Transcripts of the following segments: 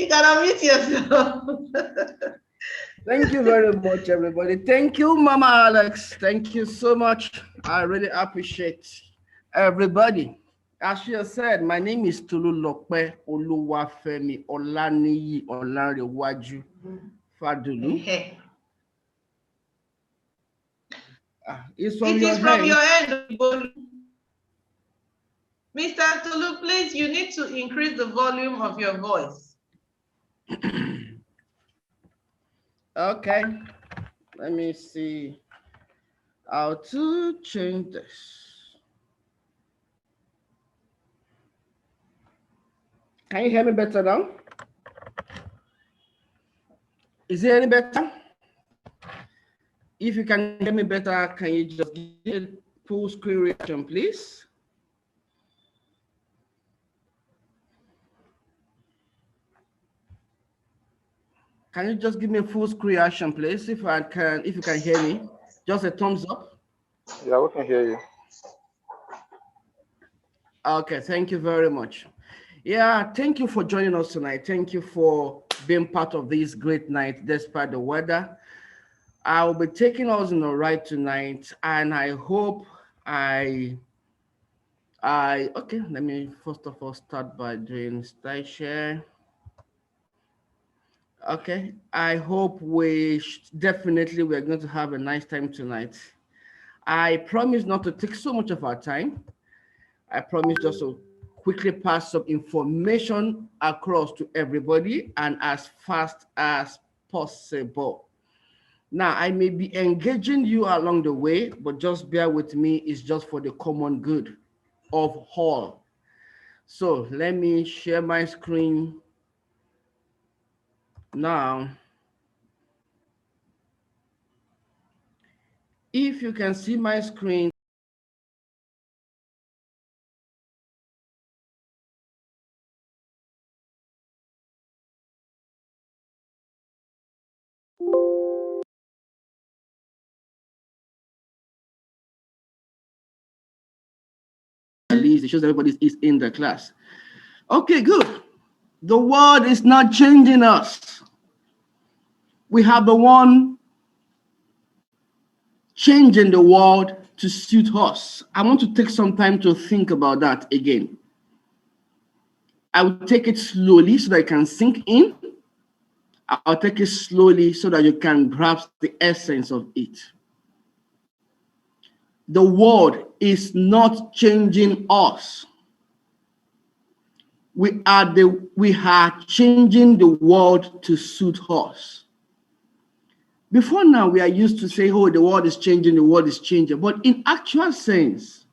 You can unmute yourself. Thank you very much, everybody. Thank you, Mama Alex. Thank you so much. I really appreciate everybody. As she has said, my name is Tulu Lokpe Oluwafemi Olaniyi Olanrewaju Fadulu. It's from It your is from hand. your end, Bolu. Mr. Tulu, please, you need to increase the volume of your voice. Okay, let me see how to change this. Can you hear me better now? Is it any better? If you can hear me better, can you just give a full screen reaction, please? Can you just give me a full screen reaction, please? If you can hear me, just a thumbs up. Yeah, we can hear you. Okay, thank you very much. Yeah, thank you for joining us tonight. Thank you for being part of this great night despite the weather. I will be taking us on a ride tonight, and I hope okay, let me first of all start by doing slide share. Okay, I hope definitely we're going to have a nice time tonight. I promise not to take so much of our time. I promise just to quickly pass some information across to everybody and as fast as possible. Now, I may be engaging you along the way, but just bear with me. It's just for the common good of all. So let me share my screen now. If you can see my screen, at least it shows everybody is in the class. Okay, good. The world is not changing us. We have the one changing the world to suit us. I want to take some time to think about that again. I will take it slowly so that it can sink in. I'll take it slowly so that you can grasp the essence of it. The world is not changing us. We are changing the world to suit us. Before now, we are used to say, oh, the world is changing, the world is changing. But in actual sense,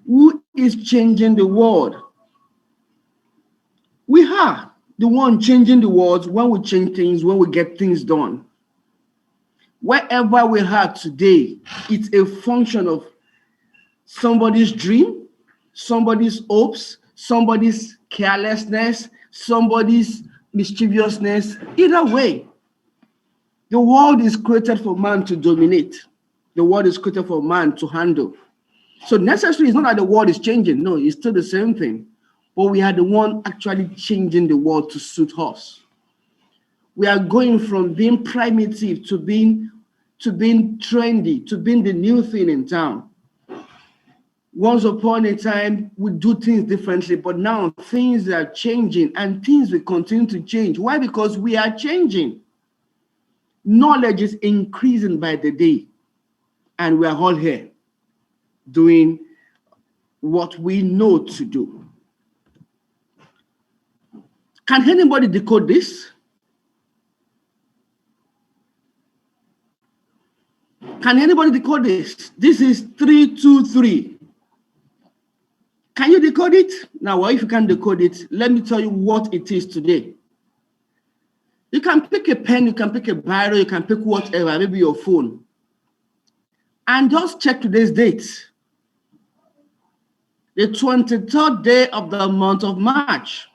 who is changing the world? We are the one changing the world when we change things, when we get things done. Wherever we are today, it's a function of somebody's dream, somebody's hopes, somebody's carelessness, somebody's mischievousness. Either way, the world is created for man to dominate. The world is created for man to handle. So necessarily, it's not that the world is changing. No, it's still the same thing. But we are the one actually changing the world to suit us. We are going from being primitive to being trendy, to being the new thing in town. Once upon a time, we do things differently, but now things are changing and things will continue to change. Why? Because we are changing. Knowledge is increasing by the day, and we are all here doing what we know to do. Can anybody decode this? Can anybody decode this? This is 323. Can you decode it? Now, well, if you can decode it, let me tell you what it is today. You can pick a pen, you can pick a biro, you can pick whatever, maybe your phone, and just check today's date. The 23rd day of the month of March.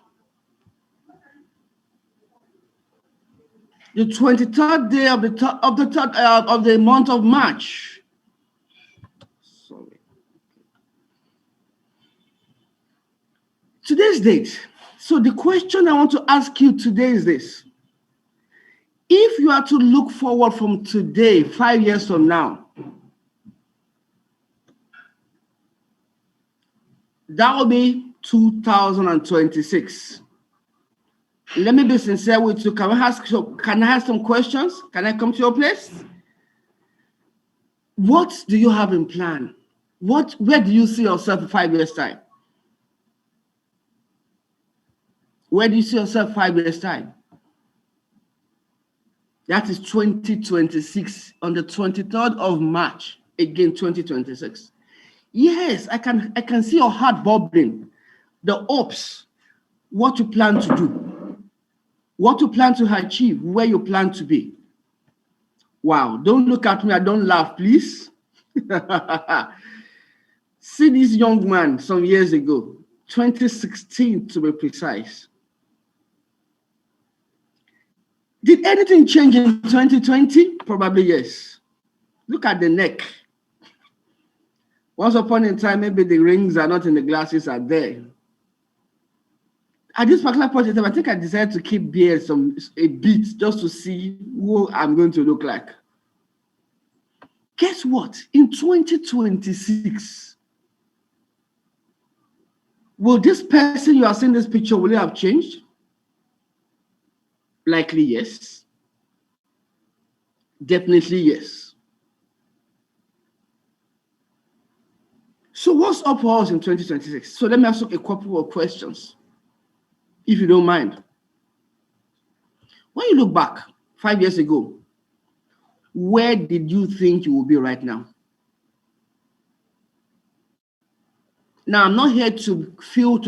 The 23rd day of the month of March. Sorry. Today's date, So the question I want to ask you today is this. If you are to look forward from today, 5 years from now, that will be 2026. Let me be sincere with you. Can I ask some questions? Can I come to your place? What do you have in plan? Where do you see yourself in 5 years' time? Where do you see yourself 5 years' time? That is 2026, on the 23rd of March, again 2026. Yes, I can see your heart bubbling. The hopes, what you plan to do, what you plan to achieve, where you plan to be. Wow, don't look at me, I don't laugh, please. See this young man some years ago, 2016 to be precise. Did anything change in 2020? Probably yes. Look at the neck. Once upon a time, maybe the rings are not in the glasses are there. At this particular point in time, I think I decided to keep beard a bit just to see who I'm going to look like. Guess what? In 2026, will this person you are seeing this picture, will it have changed? Likely yes. Definitely yes. So what's up for us in 2026? So let me ask you a couple of questions, if you don't mind. When you look back 5 years ago, where did you think you will be right now? Now, I'm not here to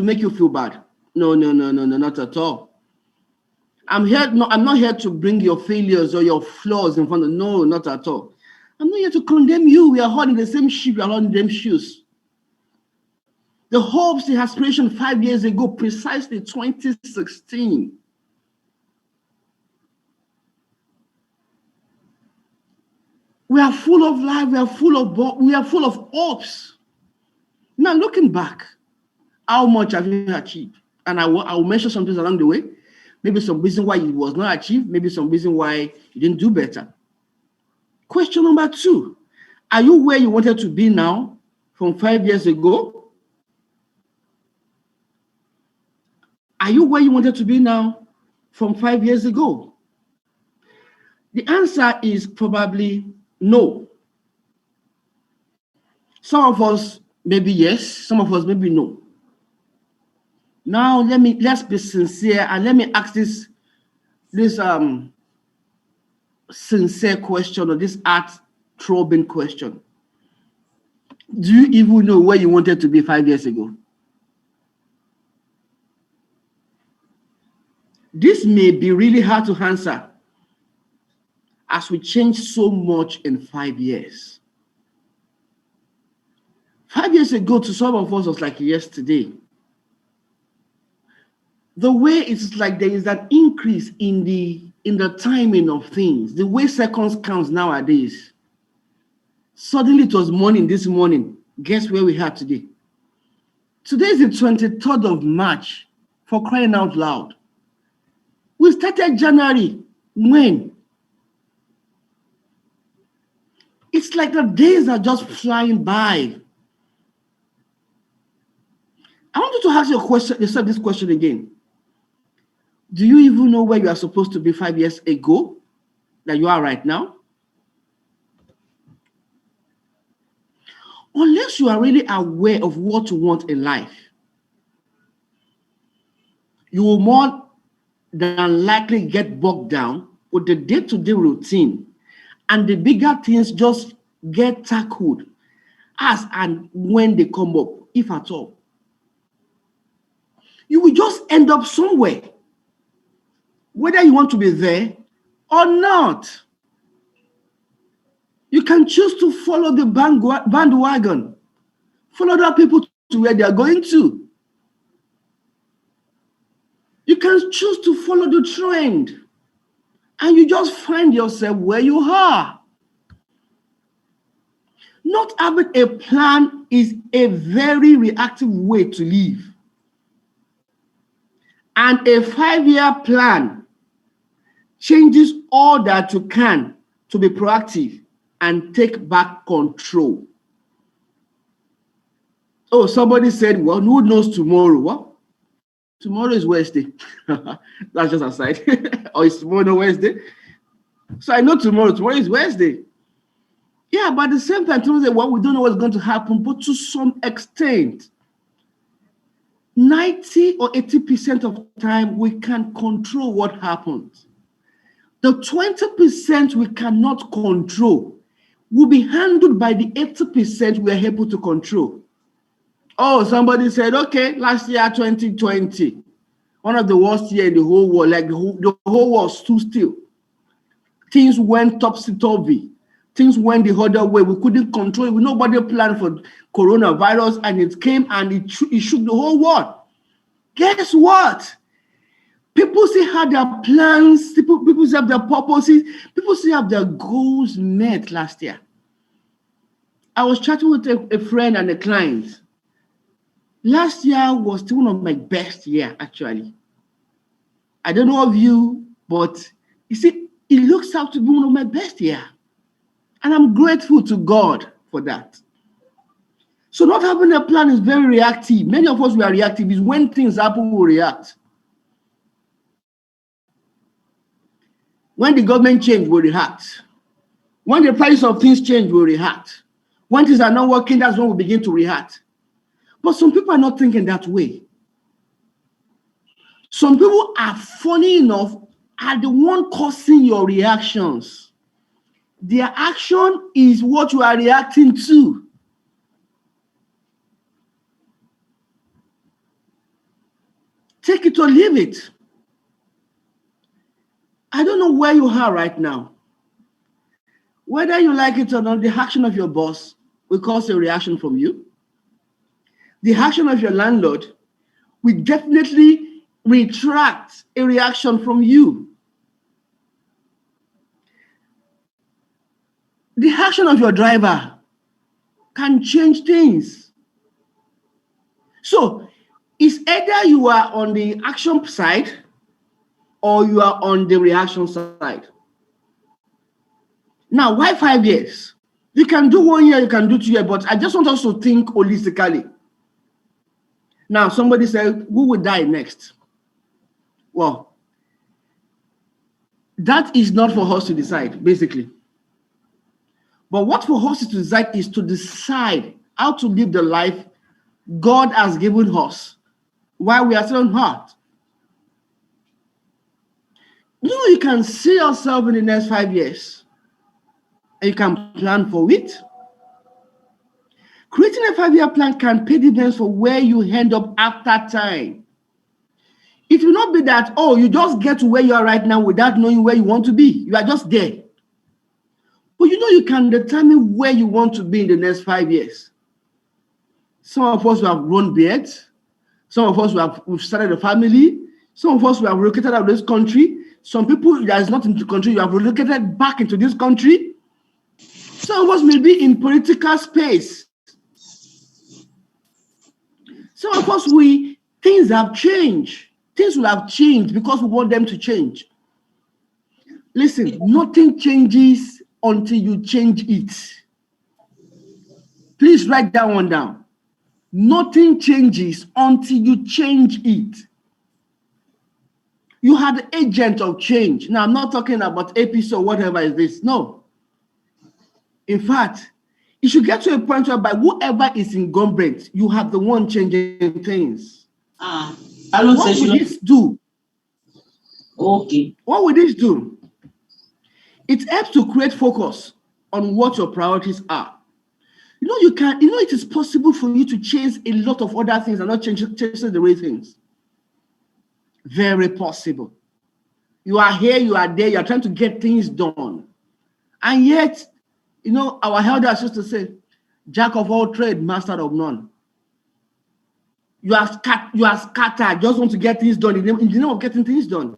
make you feel bad. No, not at all. I'm not here to bring your failures or your flaws in front of. No, not at all. I'm not here to condemn you. We are all in the same ship. We are all in the same shoes. The hopes, the aspiration 5 years ago, precisely 2016. We are full of life. We are full of hopes. Now, looking back, how much have you achieved? And I will mention some things along the way. Maybe some reason why it was not achieved. Maybe some reason why you didn't do better. Question number 2. Are you where you wanted to be now from 5 years ago? Are you where you wanted to be now from 5 years ago? The answer is probably no. Some of us maybe yes, some of us maybe no. Now let's be sincere and let me ask this sincere question, or this heart-throbbing question. Do you even know where you wanted to be 5 years ago? This may be really hard to answer as we change so much in 5 years. 5 years ago, to some of us, was like yesterday. The way it's like there is an increase in the timing of things, the way seconds count nowadays. Suddenly it was morning this morning. Guess where we are today? Today is the 23rd of March, for crying out loud. We started January. When? It's like the days are just flying by. I want you to ask yourself this question again. Do you even know where you are supposed to be 5 years ago that you are right now? Unless you are really aware of what you want in life, you will more than likely get bogged down with the day-to-day routine, and the bigger things just get tackled as and when they come up, if at all. You will just end up somewhere, whether you want to be there or not. You can choose to follow the bandwagon, follow other people to where they are going to. You can choose to follow the trend, and you just find yourself where you are. Not having a plan is a very reactive way to live. And a 5-year plan changes all that you can to be proactive and take back control. Oh, somebody said, well, who knows tomorrow? What? Tomorrow is Wednesday. That's just aside. Or is tomorrow Wednesday? So I know tomorrow is Wednesday. Yeah, but at the same time, people say, well, we don't know what's going to happen. But to some extent, 90 or 80% of the time, we can control what happens. The 20% we cannot control will be handled by the 80% we are able to control. Oh, somebody said, okay, last year, 2020, one of the worst years in the whole world, like the whole world stood still. Things went topsy-turvy. Things went the other way. We couldn't control it. Nobody planned for coronavirus, and it came and it shook the whole world. Guess what? People still have their plans. People still have their purposes. People still have their goals met last year. I was chatting with a friend and a client. Last year was still one of my best years, actually. I don't know of you, but you see, it looks out to be one of my best years. And I'm grateful to God for that. So not having a plan is very reactive. Many of us, we are reactive. It's when things happen, we react. When the government change, we react. When the price of things change, we react. When things are not working, that's when we begin to react. But some people are not thinking that way. Some people are, funny enough, are the one causing your reactions. Their action is what you are reacting to. Take it or leave it. I don't know where you are right now. Whether you like it or not, the action of your boss will cause a reaction from you. The action of your landlord will definitely retract a reaction from you. The action of your driver can change things. So it's either you are on the action side or you are on the reaction side. Now, why 5 years? You can do 1 year, you can do 2 years, but I just want us to think holistically. Now, somebody said, who will die next? Well, that is not for us to decide, basically. But what for us to decide is to decide how to live the life God has given us while we are still on earth. You can see yourself in the next 5 years, and you can plan for it. Creating a 5-year plan can pay dividends for where you end up after time. It will not be that, oh, you just get to where you are right now without knowing where you want to be. You are just there. But you can determine where you want to be in the next 5 years. Some of us who have grown beards. Some of us we've started a family. Some of us who have relocated out of this country. Some people that is not in the country, you have relocated back into this country. Some of us may be in political space. Some of us, things have changed. Things will have changed because we want them to change. Listen, nothing changes until you change it. Please write that one down. Nothing changes until you change it. You are the agent of change. Now, I'm not talking about APC or whatever is this. No. In fact, it should get to a point where by whoever is incumbent, you have the one changing things. What will this do? Okay. What will this do? It helps to create focus on what your priorities are. It is possible for you to chase a lot of other things and not chasing the right things. Very possible. You are here, you are there, you are trying to get things done. And yet, our elders used to say, Jack of all trades, master of none. You are scattered, just want to get things done in the name of getting things done.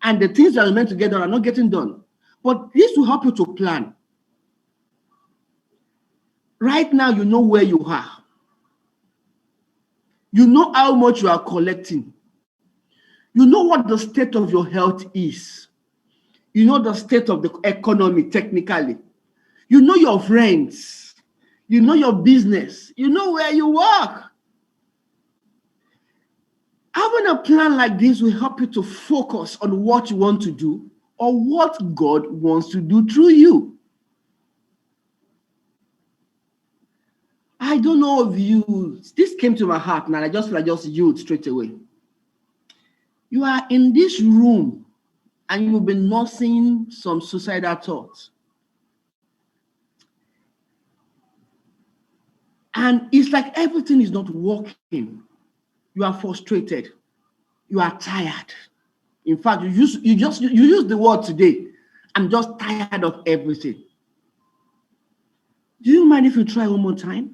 And the things that are meant to get done are not getting done. But this will help you to plan. Right now, you know where you are. You know how much you are collecting. You know what the state of your health is. You know the state of the economy technically. You know your friends. You know your business. You know where you work. Having a plan like this will help you to focus on what you want to do or what God wants to do through you. I don't know if you, this came to my heart and I just feel I just yield straight away. You are in this room and you've been nursing some suicidal thoughts. And it's like everything is not working. You are frustrated. You are tired. In fact, you use the word today. I'm just tired of everything. Do you mind if you try one more time?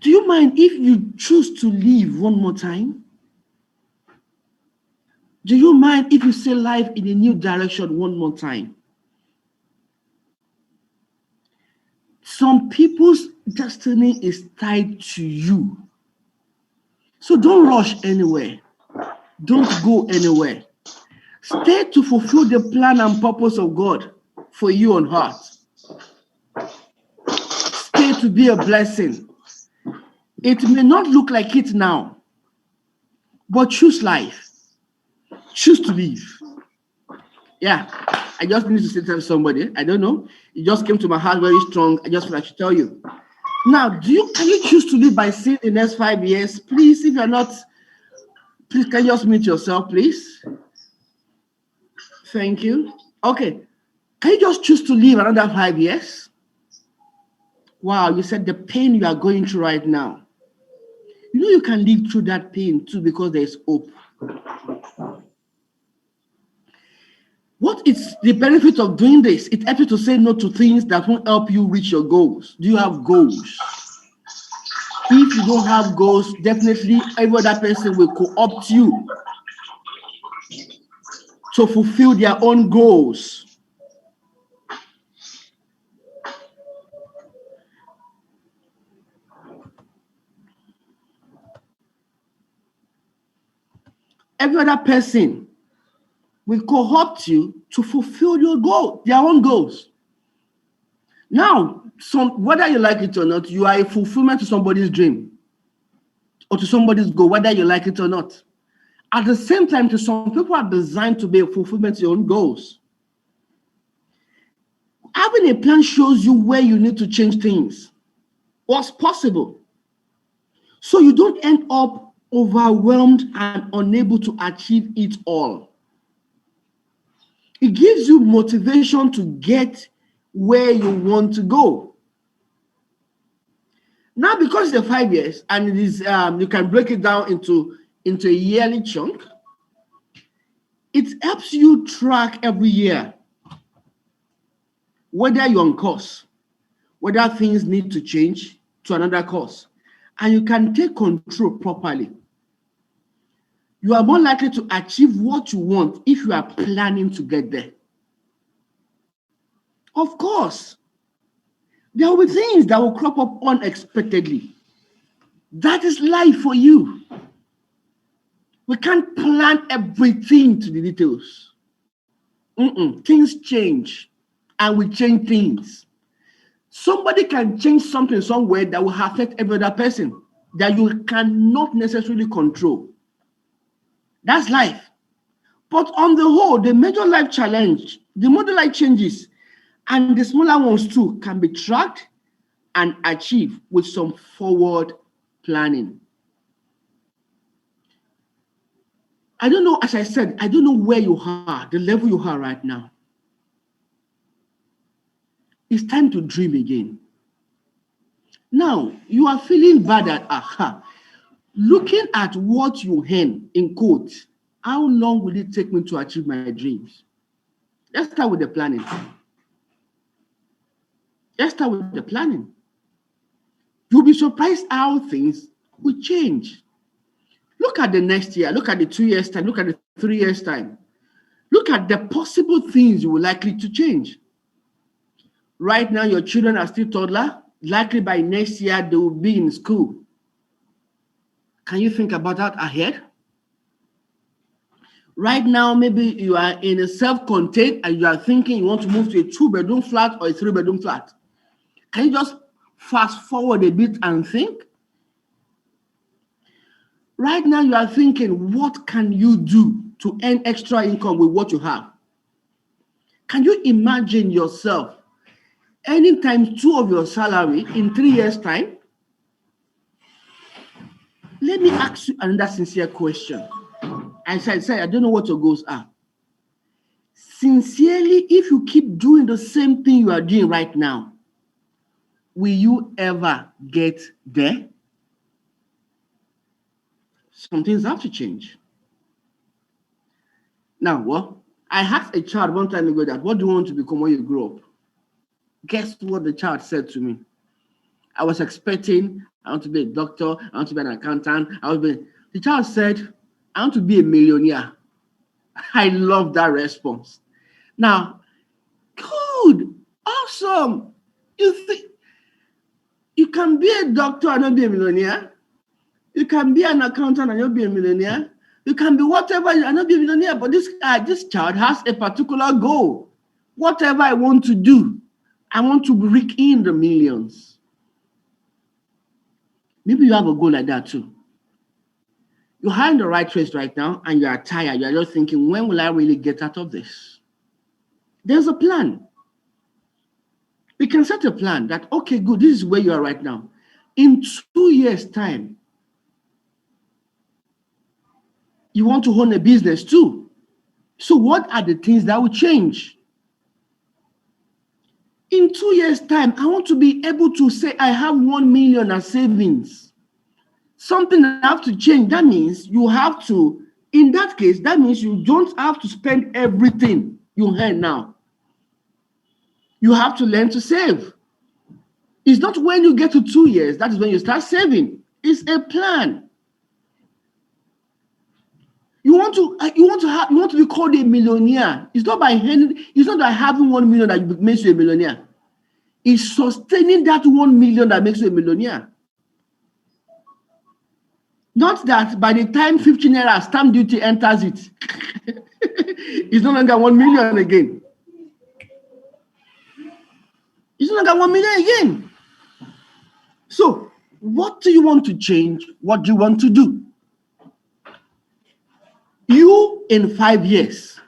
Do you mind if you choose to leave one more time? Do you mind if you say life in a new direction one more time? Some people's destiny is tied to you. So don't rush anywhere. Don't go anywhere. Stay to fulfill the plan and purpose of God for you on earth. Stay to be a blessing. It may not look like it now, but choose life. Choose to live. Yeah, I just need to say to somebody. I don't know. It just came to my heart very strong. I just feel I should tell you. Now, can you choose to live by saying the next 5 years? Please, if you're not, please can you just mute yourself, please? Thank you. Okay. Can you just choose to live another 5 years? Wow, you said the pain you are going through right now. You know you can live through that pain too because there is hope. What is the benefit of doing this? It helps you to say no to things that won't help you reach your goals. Do you have goals? If you don't have goals, definitely every other person will co-opt you to fulfill their own goals. Every other person will co-opt you to fulfill your goal, their own goals. Now, whether you like it or not, you are a fulfillment to somebody's dream or to somebody's goal, whether you like it or not. At the same time, to some people are designed to be a fulfillment to your own goals. Having a plan shows you where you need to change things, what's possible, so you don't end up overwhelmed and unable to achieve it all. It gives you motivation to get where you want to go. Now, because it's 5 years and it is, you can break it down into a yearly chunk, it helps you track every year whether you're on course, whether things need to change to another course, and you can take control properly. You are more likely to achieve what you want if you are planning to get there. Of course, there will be things that will crop up unexpectedly. That is life for you. We can't plan everything to the details. Things change, and we change things. Somebody can change something somewhere that will affect every other person that you cannot necessarily control. That's life. But on the whole, the major life challenge, the major life changes, and the smaller ones too can be tracked and achieved with some forward planning. I don't know, as I said, I don't know where you are, the level you are right now. It's time to dream again. Now, you are feeling bad at looking at what you earn in quotes. How long will it take me to achieve my dreams? Let's start with the planning. You'll be surprised how things will change. Look at the next year, look at the 2 years' time, look at the 3 years' time. Look at the possible things you will likely to change. Right now, your children are still toddler. Likely by next year, they will be in school. Can you think about that ahead? Right now, maybe you are in a self-contained and you are thinking you want to move to a 2-bedroom flat or a 3-bedroom flat. Can you just fast forward a bit and think? Right now, you are thinking, what can you do to earn extra income with what you have? Can you imagine yourself earning times 2 of your salary in 3 years' time? Let me ask you another sincere question. As I said, I don't know what your goals are. Sincerely, if you keep doing the same thing you are doing right now, will you ever get there? Some things have to change. Now, well, I asked a child one time ago that, what do you want to become when you grow up? Guess what the child said to me? I was expecting, I want to be a doctor, I want to be an accountant. The child said, I want to be a millionaire. I love that response. Now, good, awesome. You think you can be a doctor and not be a millionaire? You can be an accountant and not be a millionaire? You can be whatever and not be a millionaire. But this child has a particular goal. Whatever I want to do, I want to rake in the millions. Maybe you have a goal like that too. You're in the right place right now and you are tired. You are just thinking, when will I really get out of this? There's a plan. We can set a plan that, okay, good, this is where you are right now. In 2 years' time, you want to own a business too. So what are the things that will change? In 2 years' time, I want to be able to say I have 1 million as savings. Something that have to change. That means you have to, in that case, that means you don't have to spend everything you earn now. You have to learn to save. It's not when you get to 2 years, that is when you start saving. It's a plan. You want to be called a millionaire. It's not by having 1 million that makes you a millionaire. It's sustaining that 1 million that makes you a millionaire. Not that by the time 15 naira stamp duty enters it, it's no longer 1 million again. It's no longer 1 million again. So, what do you want to change? What do you want to do? You in 5 years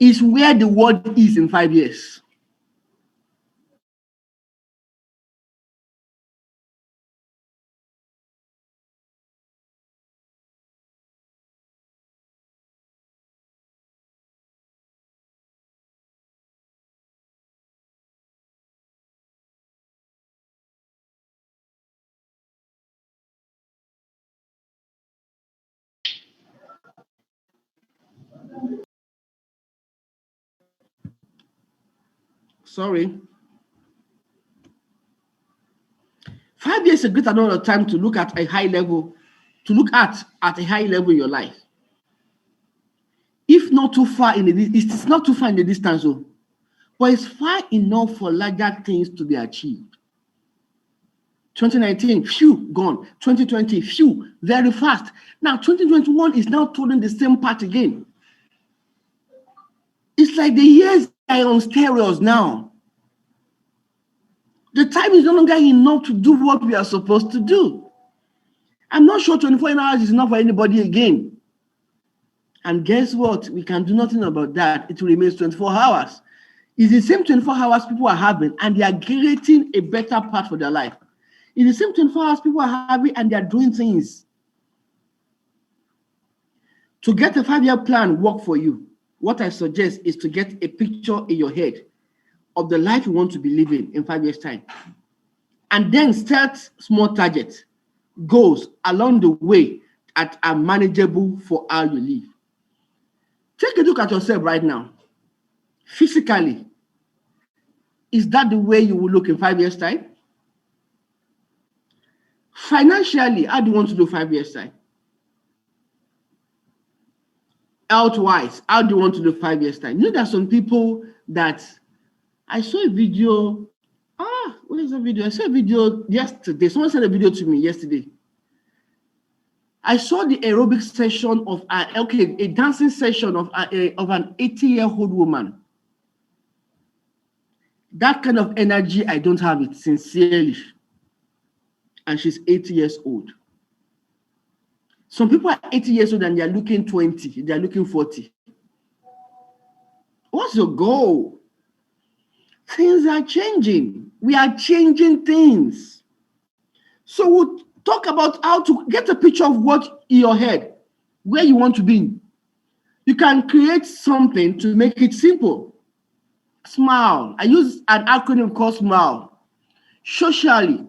is where the world is in 5 years. Sorry. 5 years is a great amount of time to look at a high level, at a high level in your life. If not too far it's not too far in the distance, though, but it's far enough for larger things to be achieved. 2019, phew, gone. 2020, phew, very fast. Now 2021 is now turning the same path again. It's like the years are on steroids now. The time is no longer enough to do what we are supposed to do. I'm not sure 24 hours is enough for anybody again. And guess what? We can do nothing about that. It remains 24 hours. It's the same 24 hours people are having, and they are creating a better path for their life. It's the same 24 hours people are having, and they are doing things. To get a 5-year plan work for you, what I suggest is to get a picture in your head of the life you want to be living in 5 years' time. And then set small targets, goals along the way that are manageable for how you live. Take a look at yourself right now. Physically, is that the way you will look in 5 years' time? Financially, how do you want to do 5 years' time? Health-wise, how do you want to do 5 years' time? You know, there are some people that I saw a video. What is the video? I saw a video yesterday. Someone sent a video to me yesterday. I saw the aerobic session of a dancing session of an 80-year-old woman. That kind of energy, I don't have it, sincerely. And she's 80 years old. Some people are 80 years old and they're looking 20, they're looking 40. What's your goal? Things are changing. We are changing things. So we'll talk about how to get a picture of what in your head, where you want to be. You can create something to make it simple. SMILE. I use an acronym called SMILE. Socially,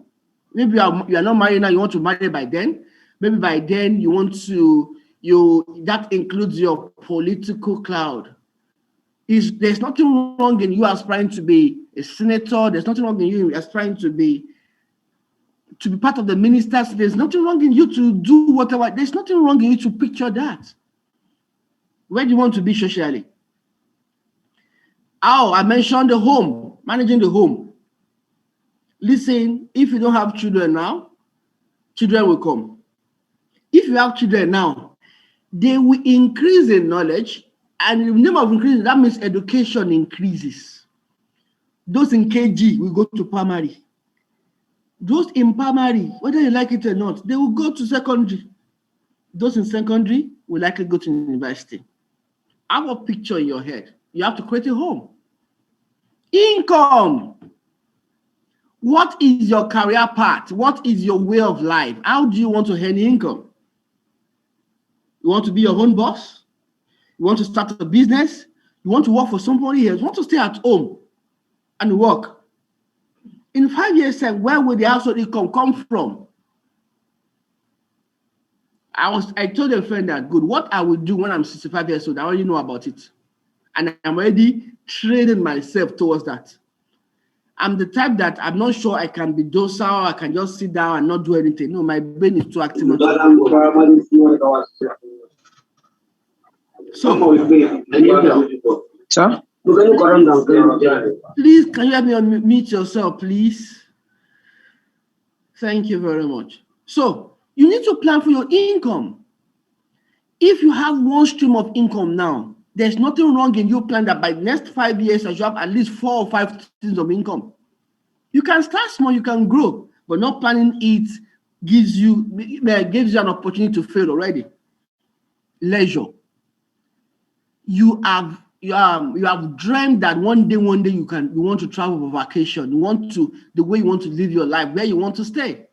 maybe you are not married now, you want to marry by then. Maybe by then you want to, that includes your political cloud. There's nothing wrong in you aspiring to be a senator. There's nothing wrong in you aspiring to be part of the ministers. There's nothing wrong in you to do whatever. There's nothing wrong in you to picture that. Where do you want to be socially? I mentioned the home, managing the home. Listen, if you don't have children now, children will come. If you have children now, they will increase in knowledge, and the number of increases, that means education increases. Those in KG will go to primary. Those in primary, whether you like it or not, they will go to secondary. Those in secondary will likely go to university. Have a picture in your head. You have to create a home. Income. What is your career path? What is your way of life? How do you want to earn income? You want to be your own boss? You want to start a business? You want to work for somebody else? You want to stay at home and work? In 5 years' time, where will the household income come from? I told a friend that, good, what I will do when I'm 65 years old, I already know about it. And I'm already training myself towards that. I'm the type that I'm not sure I can be docile, I can just sit down and not do anything. No, my brain is too active. So, Sir? please, can you help me unmute yourself, please? Thank you very much. So, you need to plan for your income. If you have one stream of income now, there's nothing wrong in you plan that by the next 5 years, you have at least 4 or 5 streams of income. You can start small, you can grow, but not planning it gives you an opportunity to fail already. Leisure. You have dreamed that one day you want to travel for vacation. The way you want to live your life, where you want to stay.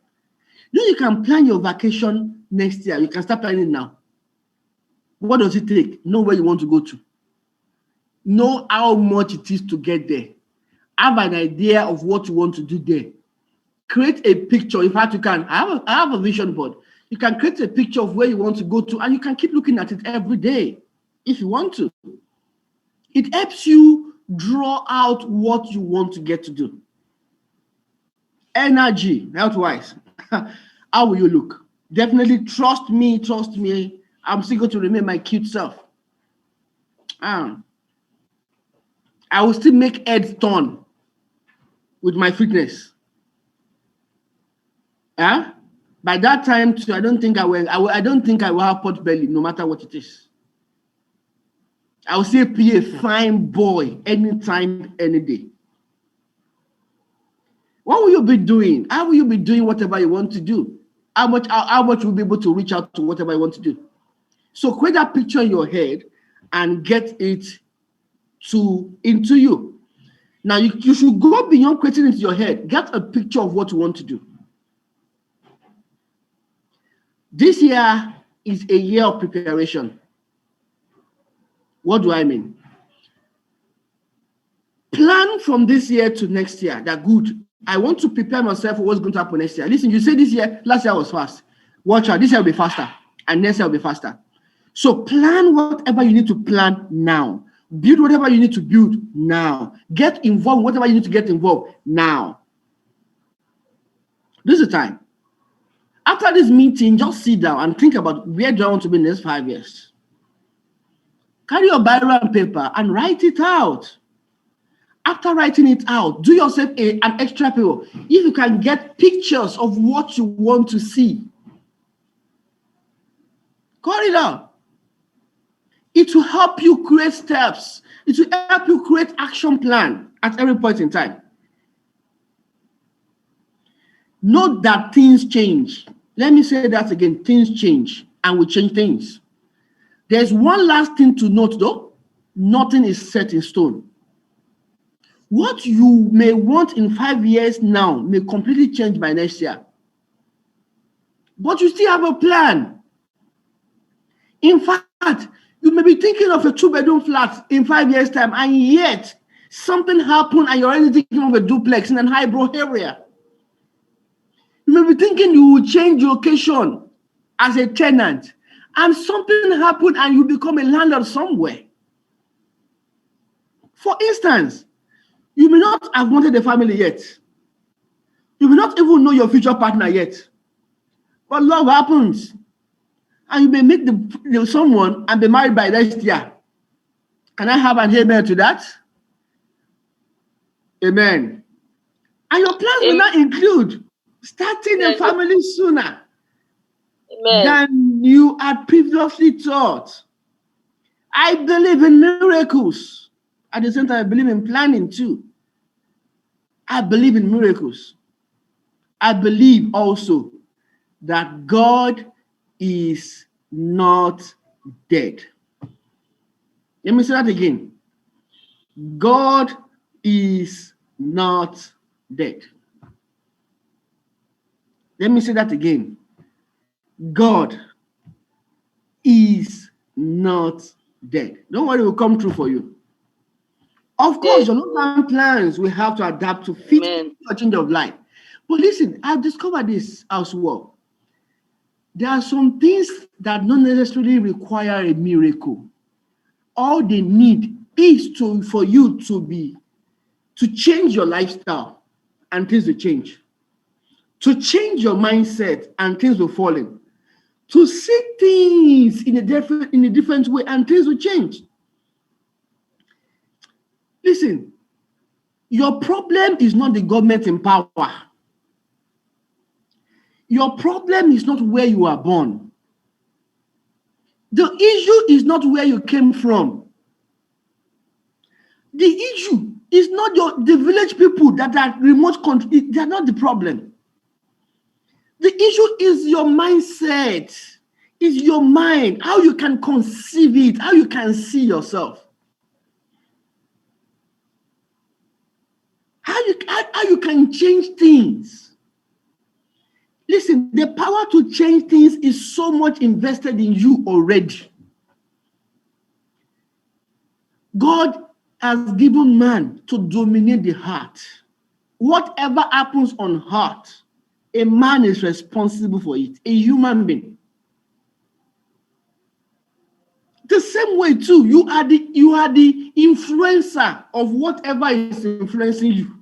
You can plan your vacation next year. You can start planning now. What does it take? Know where you want to go to. Know how much it is to get there. Have an idea of what you want to do there. Create a picture. In fact, you can. I have a vision board. You can create a picture of where you want to go to, and you can keep looking at it every day if you want to. It helps you draw out what you want to get to do. Energy, health-wise. How will you look? Definitely trust me. I'm still going to remain my cute self. I will still make heads turn with my fitness. By that time, I don't think I will have pot belly, no matter what it is. I will still be a fine boy anytime, any day. What will you be doing? How will you be doing whatever you want to do? How much will you be able to reach out to whatever you want to do? So create that picture in your head and get it into you. Now you should go beyond creating it into your head. Get a picture of what you want to do. This year is a year of preparation. What do I mean? Plan from this year to next year. That good. I want to prepare myself for what's going to happen next year. Listen, you say last year was fast. Watch out, this year will be faster, and next year will be faster. So plan whatever you need to plan now. Build whatever you need to build now. Get involved whatever you need to get involved now. This is the time. After this meeting, just sit down and think about where do I want to be in the next 5 years. Carry your Bible and paper and write it out. After writing it out, do yourself an extra paper. If you can get pictures of what you want to see, Cut it out. It will help you create steps. It will help you create action plan at every point in time. Note that things change. Let me say that again. Things change and we change things. There's one last thing to note though. Nothing is set in stone. What you may want in 5 years now may completely change by next year. But you still have a plan. In fact, you may be thinking of a 2-bedroom flat in 5 years' time, and yet something happened and you're already thinking of a duplex in an high-brow area. You may be thinking you will change location as a tenant, and something happened and you become a landlord somewhere. For instance, you may not have wanted a family yet. You may not even know your future partner yet. But love happens. And you may meet someone and be married by next year. Can I have an amen to that? Amen. And your plans will not include starting a family sooner than you had previously thought. I believe in miracles. At the same time, I believe in planning too. I believe in miracles. I believe also that God is not dead. Let me say that again. God is not dead. Let me say that again. God is not dead. Don't worry, it will come true for you. Of course, your long-term plans will have to adapt to fit the change of life. But listen, I've discovered this as well. There are some things that don't necessarily require a miracle. All they need is for you to change your lifestyle and things will change. To change your mindset and things will fall in. To see things in a different way and things will change. Listen, your problem is not the government in power. Your problem is not where you are born. The issue is not where you came from. The issue is not the village people that are remote country. They are not the problem. The issue is your mindset, is your mind, how you can conceive it, how you can see yourself. How you can change things. Listen, the power to change things is so much invested in you already. God has given man to dominate the heart. Whatever happens on heart, a man is responsible for it, a human being. The same way too, you are the influencer of whatever is influencing you.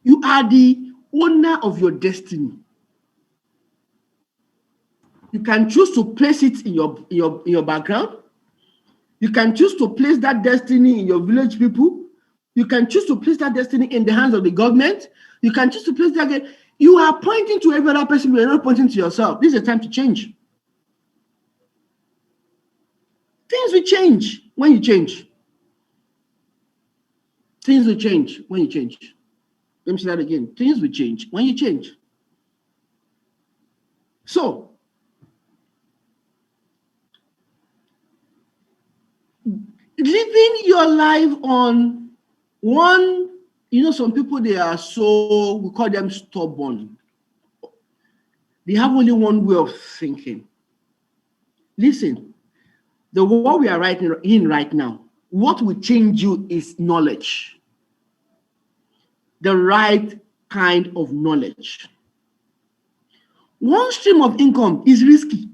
You are the owner of your destiny. You can choose to place it in your background. You can choose to place that destiny in your village people. You can choose to place that destiny in the hands of the government. You can choose to place that. You are pointing to every other person, but you're not pointing to yourself. This is a time to change. Things will change when you change. Things will change when you change. Let me say that again. Things will change when you change. So, living your life on one, some people, we call them stubborn. They have only one way of thinking. Listen, the world we are in right now, what will change you is knowledge. The right kind of knowledge. One stream of income is risky,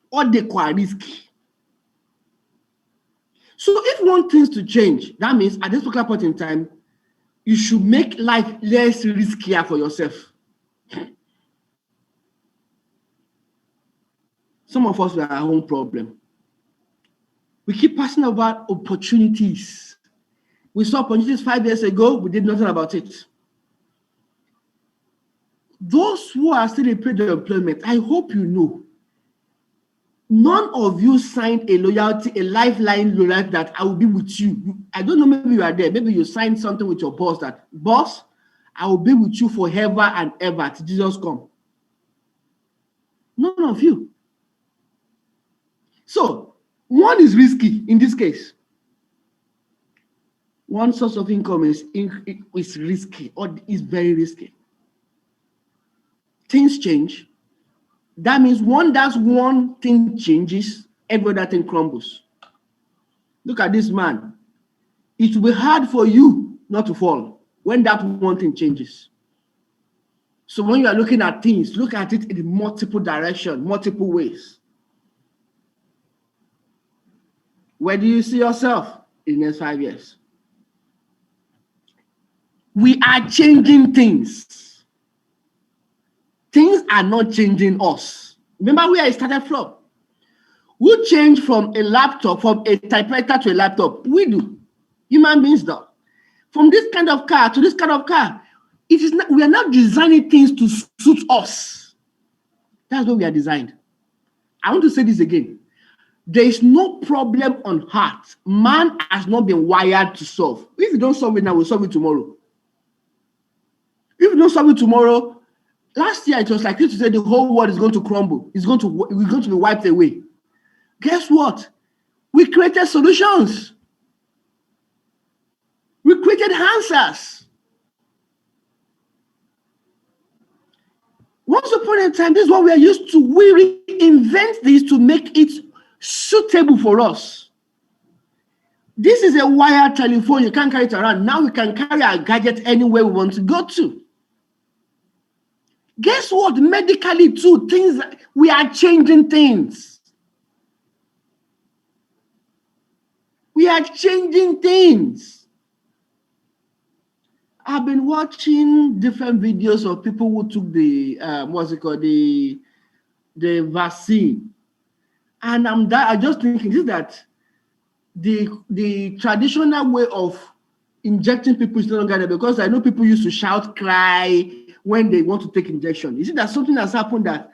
or they quite risky. So if one things to change, that means at this particular point in time, you should make life less riskier for yourself. Some of us, we have our own problem. We keep passing over opportunities. We saw opportunities 5 years ago, we did nothing about it. those who are still in paid employment, I hope you know, none of you signed a loyalty, a lifeline loyalty that I will be with you. I don't know, maybe you are there. Maybe you signed something with your boss that, boss, I will be with you forever and ever till Jesus come. None of you. So, one is risky in this case. One source of income is risky or is very risky. Things change. That means one thing changes, every other thing crumbles. Look at this man. It will be hard for you not to fall when that one thing changes. So when you are looking at things, look at it in multiple directions, multiple ways. Where do you see yourself in the next 5 years? We are changing things. Things are not changing us. Remember where I started from? Who changed from a laptop, from a typewriter to a laptop? We do. Human beings do. From this kind of car to this kind of car. It is not, we are not designing things to suit us. That's what we are designed. I want to say this again. There is no problem on earth man has not been wired to solve. If you don't solve it now, we'll solve it tomorrow. If you don't solve it tomorrow, last year it was like this to say the whole world is going to crumble. We're going to be wiped away. Guess what? We created solutions. We created answers. Once upon a time, this is what we are used to. We reinvent this to make it suitable for us. This is a wired telephone. You can't carry it around. Now we can carry our gadget anywhere we want to go to. Guess what? Medically too, we are changing things. We are changing things. I've been watching different videos of people who took the the vaccine, and I'm just thinking is that the traditional way of injecting people is no longer there, because I know people used to shout, cry when they want to take injection. Is it that something has happened that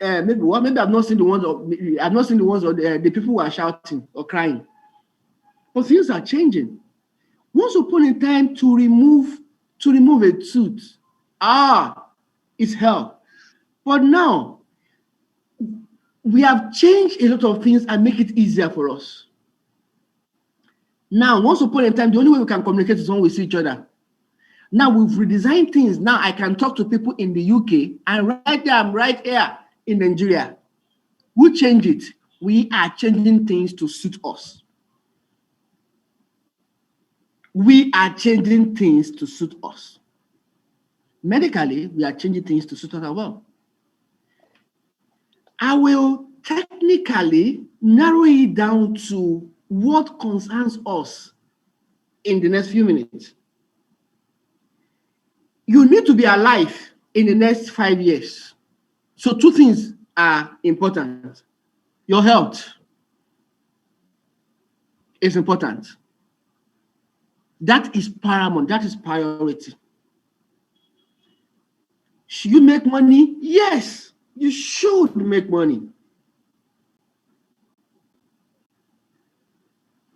maybe I've not seen the ones of the people who are shouting or crying, but things are changing. Once upon a time, to remove a tooth, it's hell. But now we have changed a lot of things and make it easier for us. Now, once upon a time, the only way we can communicate is when we see each other. Now we've redesigned things. Now I can talk to people in the UK, and right there, I'm right here in Nigeria. Who changed it? We are changing things to suit us. We are changing things to suit us. Medically, we are changing things to suit us as well. I will technically narrow it down to what concerns us in the next few minutes. You need to be alive in the next 5 years. So two things are important. Your health is important. That is paramount. That is priority. Should you make money? Yes, you should make money.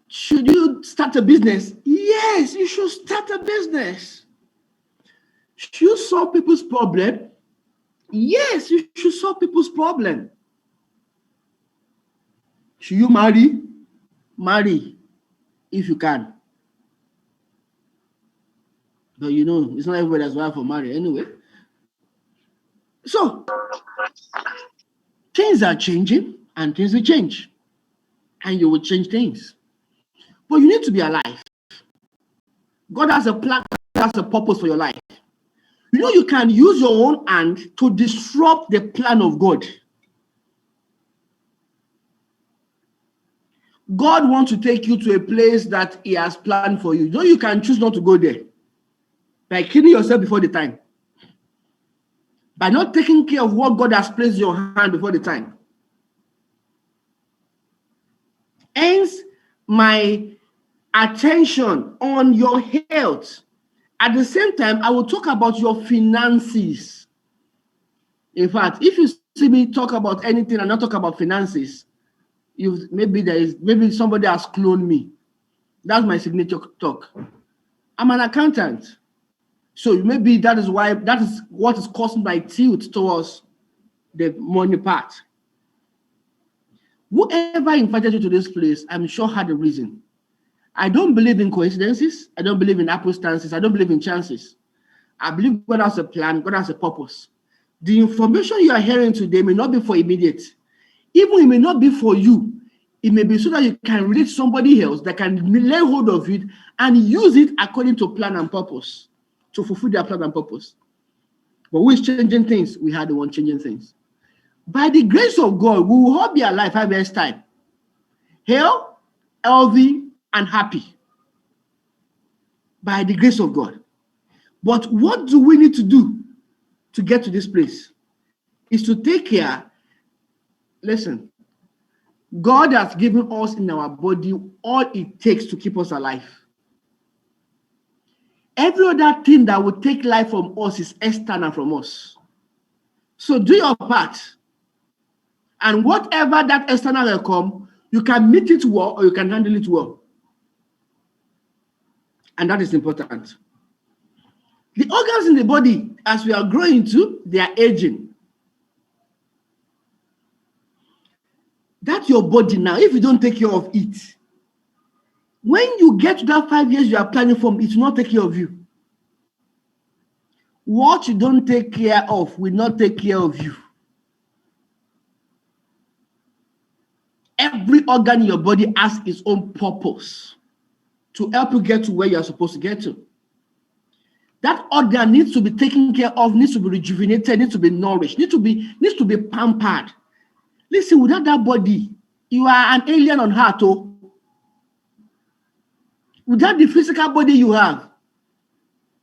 Should you start a business? Yes, you should start a business. Should you solve people's problem? Yes, you should solve people's problem. Should you marry? Marry if you can. But you know, it's not everybody that's wired for marry anyway. So, things are changing and things will change. And you will change things. But you need to be alive. God has a plan, God has a purpose for your life. You know, you can use your own hand to disrupt the plan of God. God wants to take you to a place that He has planned for you. You know, you can choose not to go there by killing yourself before the time, by not taking care of what God has placed in your hand before the time. Hence, my attention on your health At the same time, I will talk about your finances. In fact, if you see me talk about anything and not talk about finances, maybe somebody has cloned me. That's my signature talk. I'm an accountant. So maybe that is what is causing my tilt towards the money part. Whoever invited you to this place, I'm sure had a reason. I don't believe in coincidences. I don't believe in happenstances. I don't believe in chances. I believe God has a plan, God has a purpose. The information you are hearing today may not be for immediate. Even it may not be for you. It may be so that you can relate to somebody else that can lay hold of it and use it according to plan and purpose to fulfill their plan and purpose. But who is changing things? We are the one changing things. By the grace of God, we will all be alive 5 years' time. Healthy, and happy. By the grace of God. But what do we need to do to get to this place? Is to take care. Listen, God has given us in our body all it takes to keep us alive. Every other thing that will take life from us is external from us. So do your part. And whatever that external will come, you can meet it well or you can handle it well. And that is important. The organs in the body, as we are growing too, they are aging. That's your body now. If you don't take care of it, when you get to that 5 years you are planning for, it will not take care of you. What you don't take care of will not take care of you. Every organ in your body has its own purpose to help you get to where you are supposed to get to. That organ needs to be taken care of, needs to be rejuvenated, needs to be nourished, needs to be pampered. Listen, without that body, you are an alien on earth. Oh. Without the physical body you have,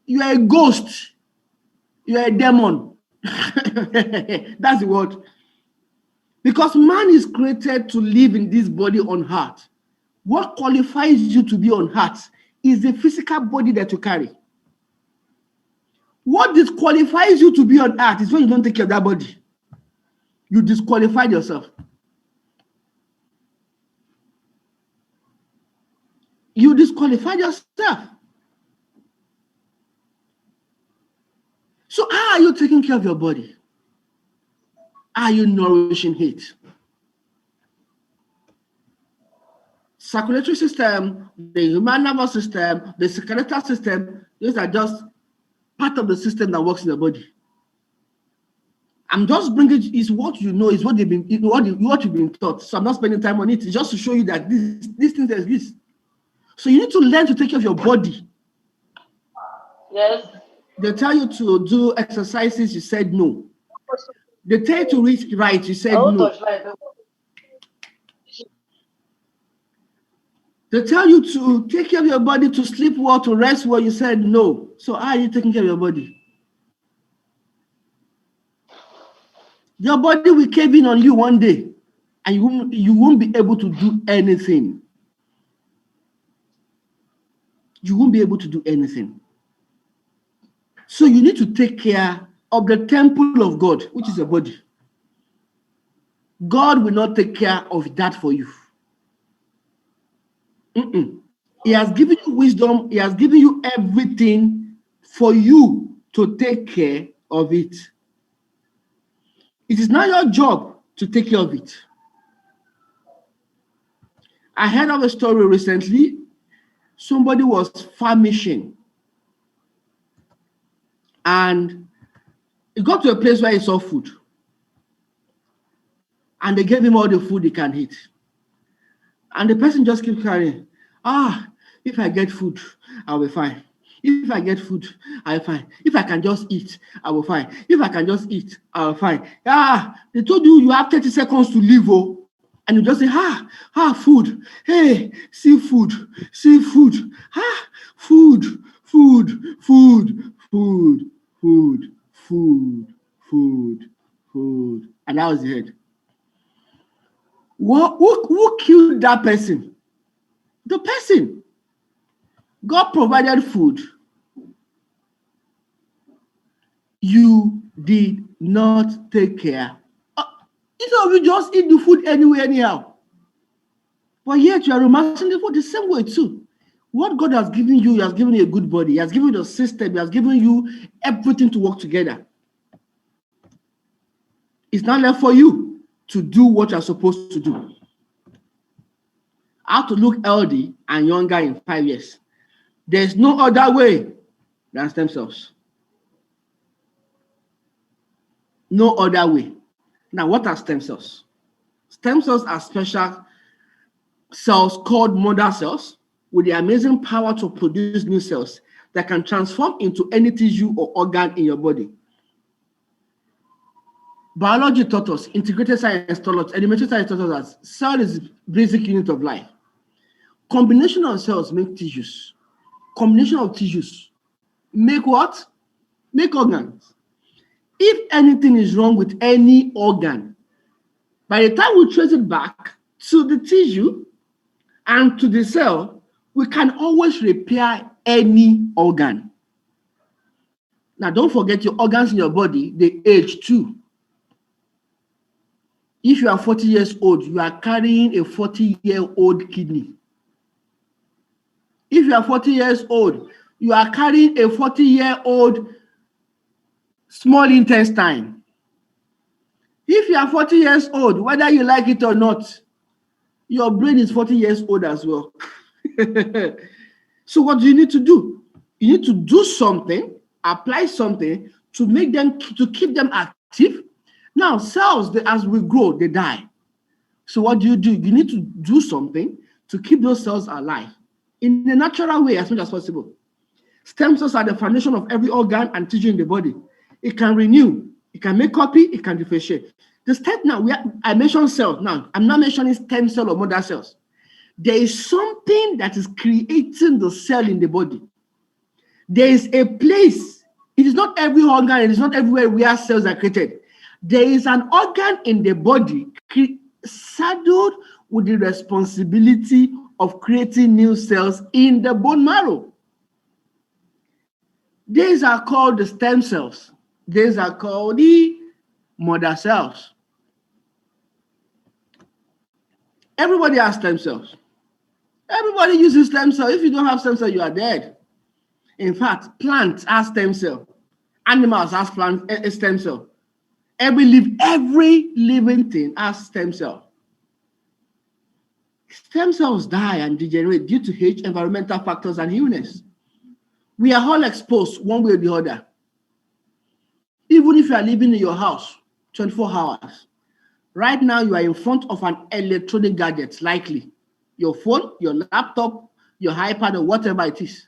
you are a ghost. You are a demon. That's the word. Because man is created to live in this body on earth. What qualifies you to be on earth is the physical body that you carry. What disqualifies you to be on earth is when you don't take care of that body. You disqualified yourself. You disqualified yourself. So how are you taking care of your body? Are you nourishing it? Circulatory system, the human nervous system, the skeletal system, these are just part of the system that works in the body. I'm just bringing is what you know, is what you've been taught. So I'm not spending time on it. It's just to show you that these things exist. So you need to learn to take care of your body. Yes. They tell you to do exercises, you said no. They tell you to read right, you said no. They tell you to take care of your body, to sleep well, to rest well, you said no. So how are you taking care of your body? Your body will cave in on you one day, and you won't be able to do anything. You won't be able to do anything. So you need to take care of the temple of God, which is your body. God will not take care of that for you. He has given you wisdom. He has given you everything for you to take care of it. It is not your job to take care of it. I heard of a story recently. Somebody was famishing. And he got to a place where he saw food. And they gave him all the food he can eat. And the person just keeps carrying. If I get food, I'll be fine. If I get food, I'll be fine. If I can just eat, I will be fine. If I can just eat, I'll be fine. They told you have 30 seconds to live, and you just say, food. Hey, seafood, seafood. Food, food, food, food, food, food, food, food. And that was the head. Who killed that person? The person. God provided food. You did not take care. Instead of you just eat the food anyway, anyhow. But yet you are romancing the food the same way too. What God has given you, He has given you a good body. He has given you the system. He has given you everything to work together. It's not left for you to do what you're supposed to do. How to look healthy and younger in 5 years. There's no other way than stem cells. No other way. Now, what are stem cells? Stem cells are special cells called mother cells with the amazing power to produce new cells that can transform into any tissue or organ in your body. Biology taught us, integrated science taught us, elementary science taught us that cell is the basic unit of life. Combination of cells make tissues. Combination of tissues make what? Make organs. If anything is wrong with any organ, by the time we trace it back to the tissue and to the cell, we can always repair any organ. Now, don't forget your organs in your body, they age too. If you are 40 years old, you are carrying a 40-year-old kidney. If you are 40 years old, you are carrying a 40-year-old small intestine. If you are 40 years old, whether you like it or not, your brain is 40 years old as well. So what do you need to do? You need to do something, apply something to make them, to keep them active. Now, cells, as we grow, they die. So what do? You need to do something to keep those cells alive in a natural way as much as possible. Stem cells are the foundation of every organ and tissue in the body. It can renew, it can make copy, it can differentiate. The step now, I mentioned cells. Now, I'm not mentioning stem cell or mother cells. There is something that is creating the cell in the body. There is a place. It is not every organ, it is not everywhere where cells are created. There is an organ in the body saddled with the responsibility of creating new cells in the bone marrow. These are called the stem cells. These are called the mother cells. Everybody has stem cells. Everybody uses stem cells. If you don't have stem cells, you are dead. In fact, plants have stem cell. Animals have stem cell. Every living thing has stem cell. Stem cells die and degenerate due to age, environmental factors, and illness. We are all exposed one way or the other. Even if you are living in your house 24 hours, right now you are in front of an electronic gadget, likely your phone, your laptop, your iPad, or whatever it is.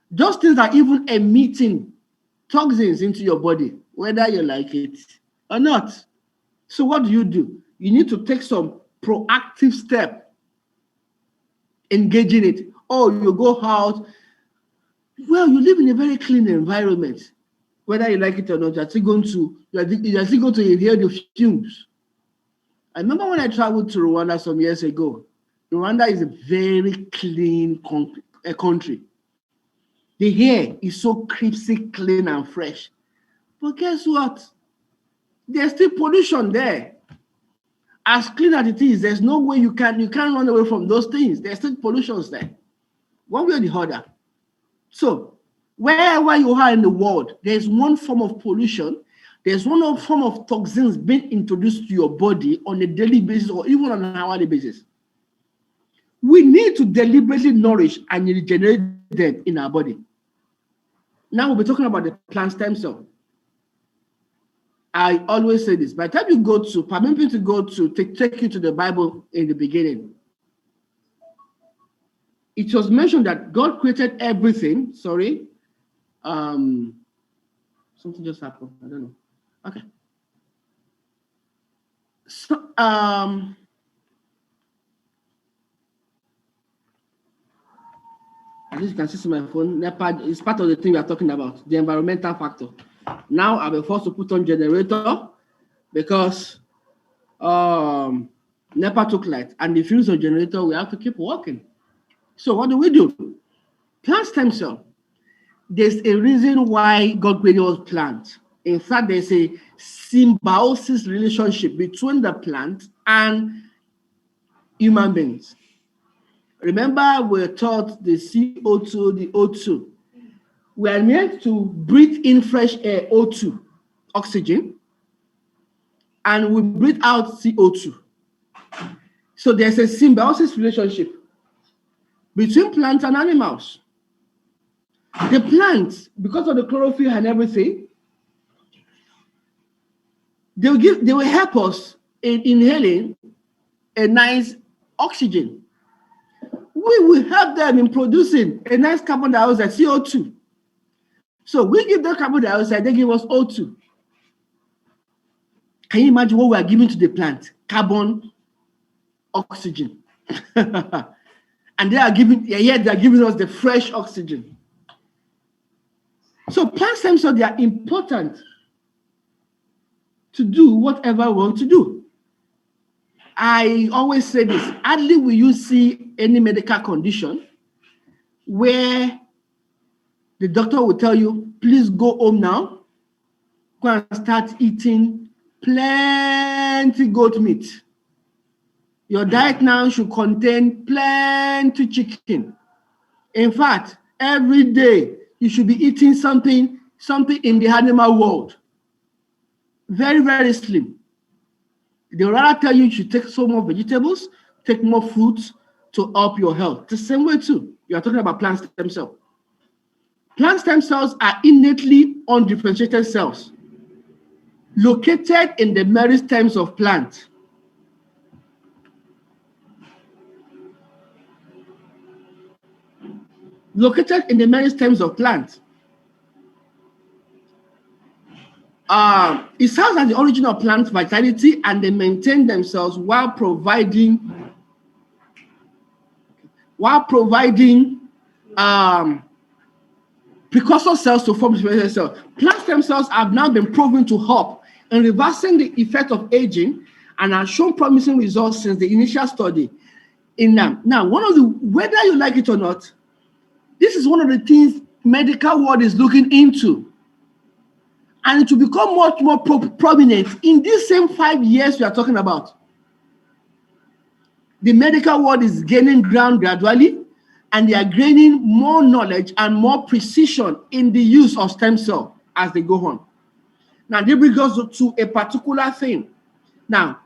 Those things are even emitting toxins into your body, whether you like it or not. So what do? You need to take some proactive step, engaging it. Oh, you go out. Well, you live in a very clean environment. Whether you like it or not, you're still going to inhale the fumes. I remember when I traveled to Rwanda some years ago. Rwanda is a very clean country. The air is so crisp, clean, and fresh. But guess what? There's still pollution there. As clean as it is, there's no way you can't run away from those things. There's still pollutions there, one way or the other. So wherever you are in the world, there's one form of pollution. There's one form of toxins being introduced to your body on a daily basis or even on an hourly basis. We need to deliberately nourish and regenerate them in our body. Now we'll be talking about the plant stem cell. I always say this. By the time you go to, permit me to go to take you to the Bible in the beginning. It was mentioned that God created everything. Sorry. Something just happened. I don't know. Okay. So, as you can see on my phone, NEPA is part of the thing we are talking about, the environmental factor. Now I'll be forced to put on generator because NEPA took light, and the fuse of generator, we have to keep working. So what do? Plant stem cell. there's a reason why God created all plants. In fact, there's a symbiosis relationship between the plant and human beings. Remember, we're taught the CO2, the O2. We are meant to breathe in fresh air, O2, oxygen, and we breathe out CO2. So there's a symbiosis relationship between plants and animals. The plants, because of the chlorophyll and everything, they will help us in inhaling a nice oxygen. We will help them in producing a nice carbon dioxide, CO2. So we give them carbon dioxide, they give us O2. Can you imagine what we are giving to the plant? Carbon, oxygen. And they are giving us the fresh oxygen. So plant stem cells, they are important to do whatever we want to do. I always say this, hardly will you see any medical condition where the doctor will tell you, please go home now, go and start eating plenty goat meat. Your diet now should contain plenty chicken. In fact, every day you should be eating something in the animal world. Very, very slim. They will rather tell you should take some more vegetables, take more fruits to help your health. The same way too, you are talking about plant stem cells. Plant stem cells are innately undifferentiated cells located in the meristems of plants. Located in the meristems of plants. It serves as the origin of plant vitality, and they maintain themselves while providing precursor cells to form special cells. Plant stem cells have now been proven to help in reversing the effect of aging and have shown promising results since the initial study in them. Now, whether you like it or not, this is one of the things medical world is looking into. And it will become much more prominent in these same 5 years we are talking about. The medical world is gaining ground gradually, and they are gaining more knowledge and more precision in the use of stem cell as they go on. Now, they bring us to a particular thing. Now,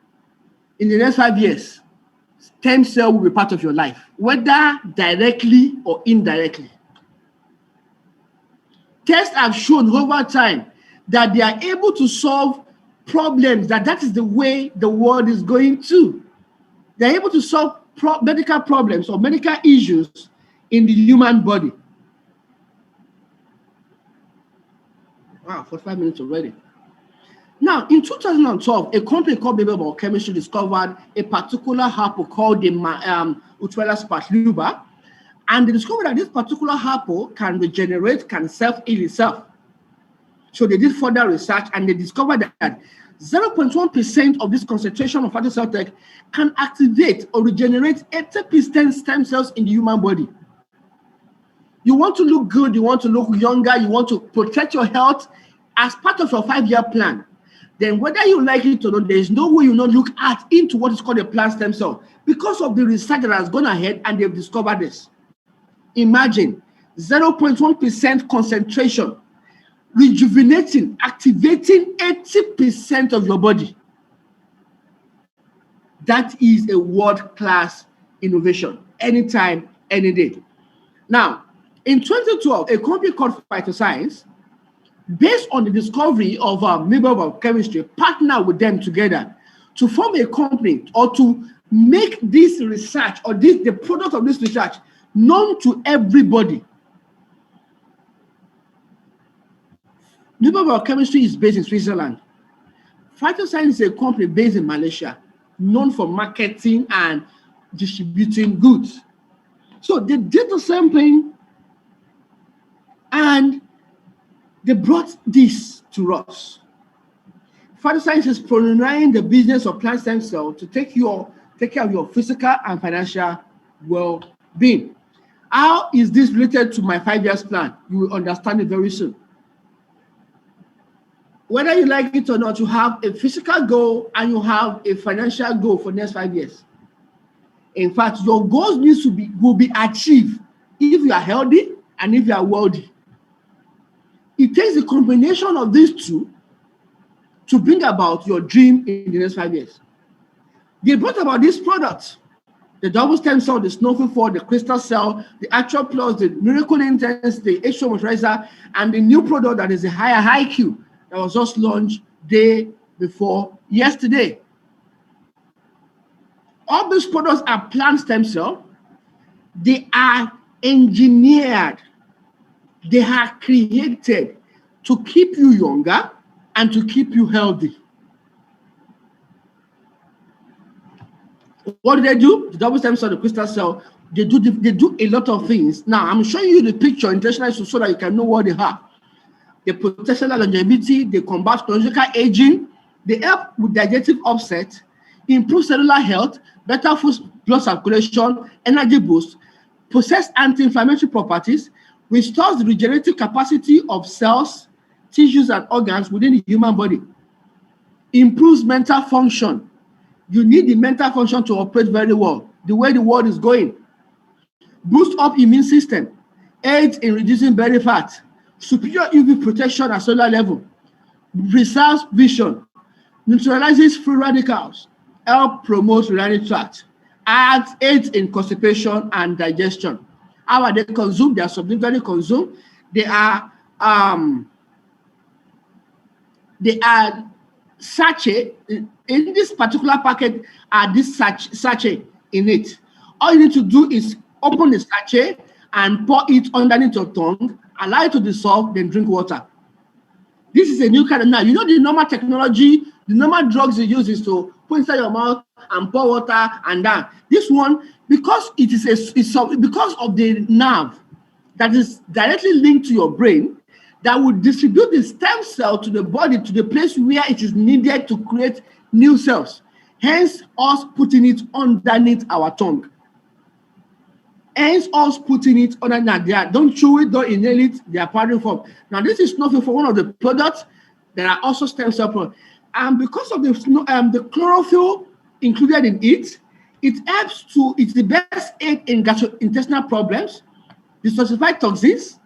in the next 5 years, stem cell will be part of your life, whether directly or indirectly. Tests have shown over time that they are able to solve problems, that is the way the world is going to. They're able to solve medical problems or medical issues in the human body. Wow, 45 minutes already. Now, in 2012, a company called Baby Biochemistry discovered a particular haplo called the Utrella spatluba, and they discovered that this particular haplo can regenerate, can self-heal itself. So they did further research, and they discovered that 0.1% of this concentration of fatty cell tech can activate or regenerate 80% stem cells in the human body. You want to look good, you want to look younger, you want to protect your health as part of your 5-year plan. Then whether you like it or not, there is no way you not look into what is called a plant stem cell because of the research that has gone ahead and they've discovered this. Imagine 0.1% concentration rejuvenating, activating 80% of your body. That is a world-class innovation, anytime, any day. Now, in 2012, a company called Phytoscience, based on the discovery of microbial chemistry, partnered with them together to form a company or to make this research or the product of this research known to everybody. Microbial chemistry is based in Switzerland. Phytoscience is a company based in Malaysia, known for marketing and distributing goods. So they did the same thing, and they brought this to us. Phytoscience is pioneering the business of plant stem cell to take care of your physical and financial well-being. How is this related to my 5 years plan? You will understand it very soon. Whether you like it or not, you have a physical goal and you have a financial goal for the next 5 years. In fact, your goals will be achieved if you are healthy and if you are wealthy. It takes a combination of these two to bring about your dream in the next 5 years. They brought about these products, the double stem cell, the snowflake for the crystal cell, the actual plus, the miracle intense, the extra moisturizer, and the new product that is a higher IQ that was just launched day before yesterday. All these products are plant stem cell. They are engineered. They are created to keep you younger and to keep you healthy. What do they do? The double stem cell, the crystal cell, they do a lot of things. Now, I'm showing you the picture intentionally so that you can know what they have. They protect cellular longevity, they combat chronological aging, they help with digestive upset, improve cellular health, better blood circulation, energy boost, possess anti-inflammatory properties, restores the regenerative capacity of cells, tissues, and organs within the human body, improves mental function. You need the mental function to operate very well, the way the world is going. Boost up immune system, aids in reducing belly fat, superior UV protection at cellular level, preserves vision, neutralizes free radicals, help promote urinary tract, aids in constipation and digestion. How are they consumed? They are sublingually consumed. They are sachet. In this particular packet are this sachet in it. All you need to do is open the sachet and pour it underneath your tongue, allow it to dissolve, then drink water. This is a new kind of now. You know the normal technology, the normal drugs you use is to put inside your mouth and pour water and that. This one, because it is because of the nerve that is directly linked to your brain, that will distribute the stem cell to the body, to the place where it is needed to create new cells. Hence, us putting it underneath our tongue. Hence, us putting it underneath there. Don't chew it, don't inhale it. They are powder form. Now, this is nothing for one of the products. There are also stem cell products. And because of the chlorophyll included in it, it's the best aid in gastrointestinal problems, detoxify toxins.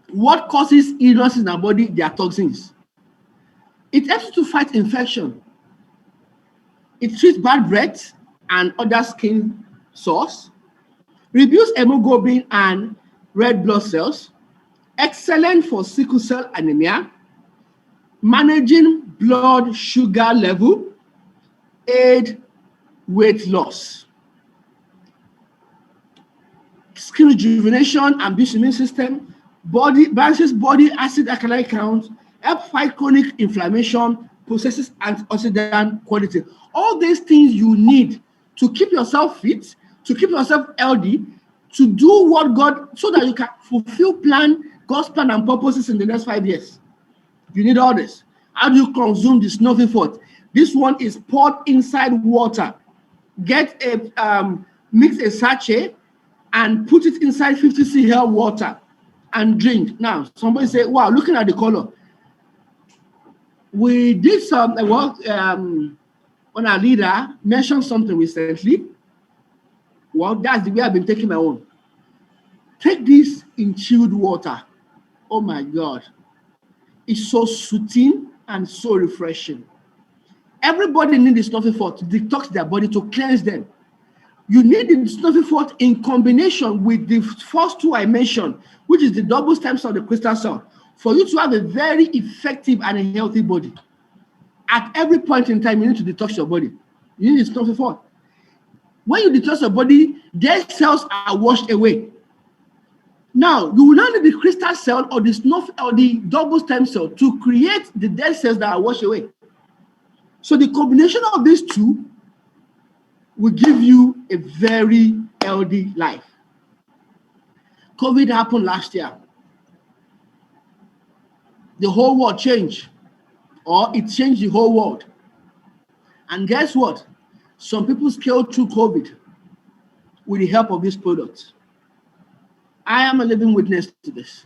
What causes illness in our body? They are toxins. It helps to fight infection. It treats bad breath and other skin sores. Reduce hemoglobin and red blood cells. Excellent for sickle cell anemia. Managing blood sugar level. Aid weight loss. Skin rejuvenation and boost immune system. Balances body acid alkaline count, help fight chronic inflammation, possesses antioxidant quality. All these things you need to keep yourself fit, to keep yourself healthy, to do what God, so that you can fulfill God's plan and purposes in the next 5 years. You need all this. How do you consume this Snuffy Fort? This one is poured inside water. Mix a sachet and put it inside 50 cl water and drink. Now, somebody say, wow, looking at the color. We did some work when our leader mentioned something recently. Well, that's the way I've been taking my own. Take this in chilled water. Oh my God. It's so soothing and so refreshing. Everybody needs the Snuffy Fort to detox their body, to cleanse them. You need the Snuffy Fort in combination with the first two I mentioned, which is the double stem cell, the crystal cell, for you to have a very effective and a healthy body. At every point in time, you need to detox your body. You need the Snuffy Fort. When you detox your body, dead cells are washed away. Now, you will not need the crystal cell or the double stem cell to create the dead cells that are washed away. So the combination of these two will give you a very healthy life. COVID happened last year. The whole world changed, or it changed the whole world. And guess what? Some people scaled through COVID with the help of these products. I am a living witness to this.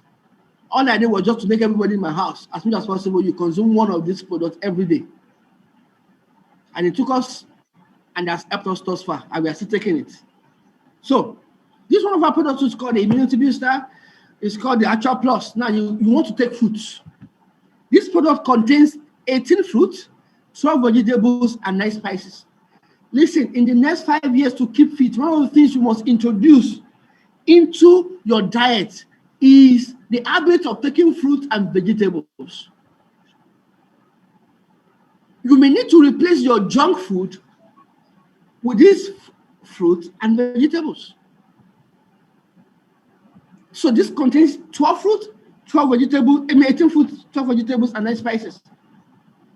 All I did was just to make everybody in my house, as much as possible, you consume one of these products every day. And it took us, and that's helped us thus far, and we are still taking it. So, this one of our products is called the Immunity Booster. It's called the Actual Plus. Now, you want to take fruits. This product contains 18 fruits, 12 vegetables, and 9 spices. Listen, in the next 5 years to keep fit, one of the things you must introduce into your diet is the habit of taking fruit and vegetables. You may need to replace your junk food with these fruit and vegetables. So this contains 12 fruit, 12 vegetables, 18 fruit, 12 vegetables, and 9 spices.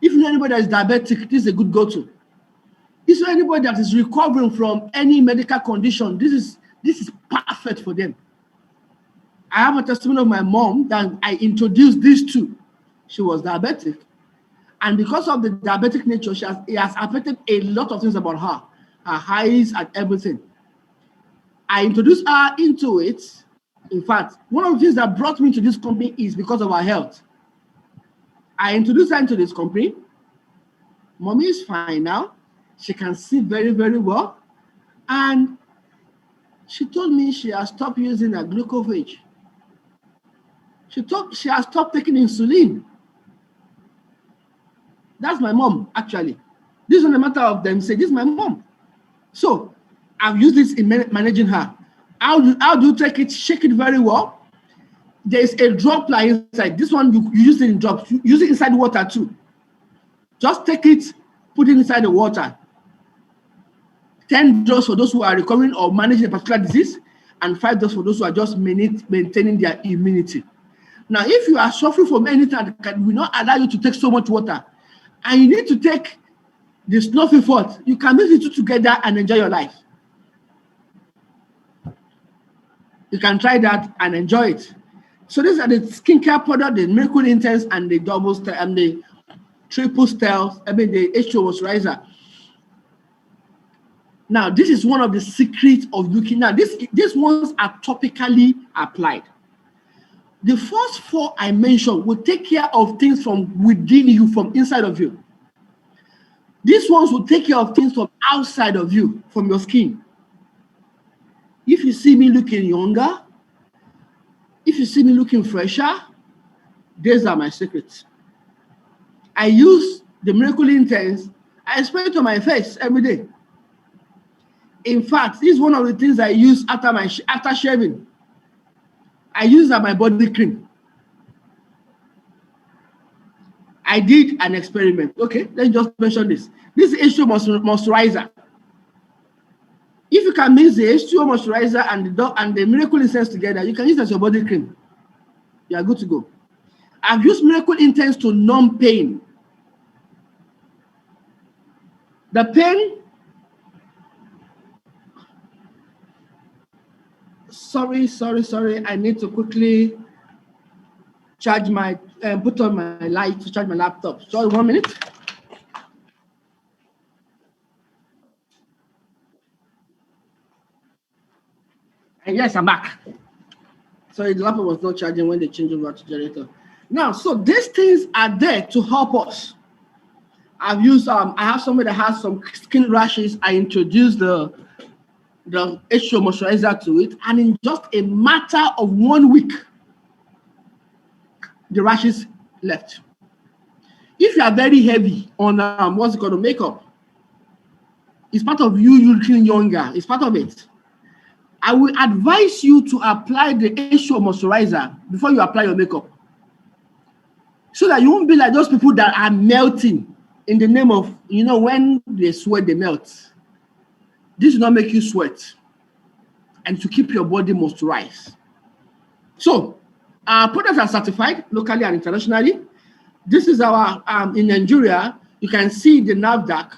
If you know anybody that is diabetic, this is a good go-to. If you know anybody that is recovering from any medical condition, this is perfect for them. I have a testimony of my mom that I introduced these to. She was diabetic. And because of the diabetic nature, it has affected a lot of things about her eyes and everything. I introduced her into it. In fact, one of the things that brought me to this company is because of her health. I introduced her into this company. Mommy is fine now. She can see very, very well. And she told me she has stopped using a glucophage. She has stopped taking insulin. That's my mom, actually. This is not a matter of them saying, this is my mom. So I've used this in managing her. How do you take it? Shake it very well. There's a dropper inside. This one, you use it in drops. You use it inside water too. Just take it, put it inside the water. 10 drops for those who are recovering or managing a particular disease, and 5 drops for those who are just maintaining their immunity. Now, if you are suffering from anything that will not allow you to take so much water, and you need to take the snuffy forth, you can mix the two together and enjoy your life. You can try that and enjoy it. So these are the skincare product, the Miracle Intense and the double style and the triple style, the H2O moisturizer. Now, this is one of the secrets of looking. Now, these ones are topically applied. The first 4 I mentioned will take care of things from within you, from inside of you. These ones will take care of things from outside of you, from your skin. If you see me looking younger, if you see me looking fresher, these are my secrets. I use the Miracle Intense. I spray it on my face every day. In fact, this is one of the things I use after shaving. I use as my body cream. I did an experiment. Okay, let's just mention this. This is H2O moisturizer. If you can mix the H2O moisturizer and the Miracle Intense together, you can use it as your body cream. You are good to go. I've used Miracle Intense to numb pain. The pain. Sorry. I need to quickly charge my, put on my light to charge my laptop. Sorry, 1 minute. And yes, I'm back. Sorry, the laptop was not charging when they changed over to generator. Now, so these things are there to help us. I've used, I have somebody that has some skin rashes. I introduced the H2O moisturizer to it, and in just a matter of 1 week, the rashes left. If you are very heavy on what's it called, makeup, it's part of you looking younger. It's part of it. I will advise you to apply the H2O moisturizer before you apply your makeup, so that you won't be like those people that are melting in the name of, when they sweat, they melt. This will not make you sweat, and to keep your body moisturized. So, our products are certified locally and internationally. This is our, in Nigeria, you can see the NAFDAC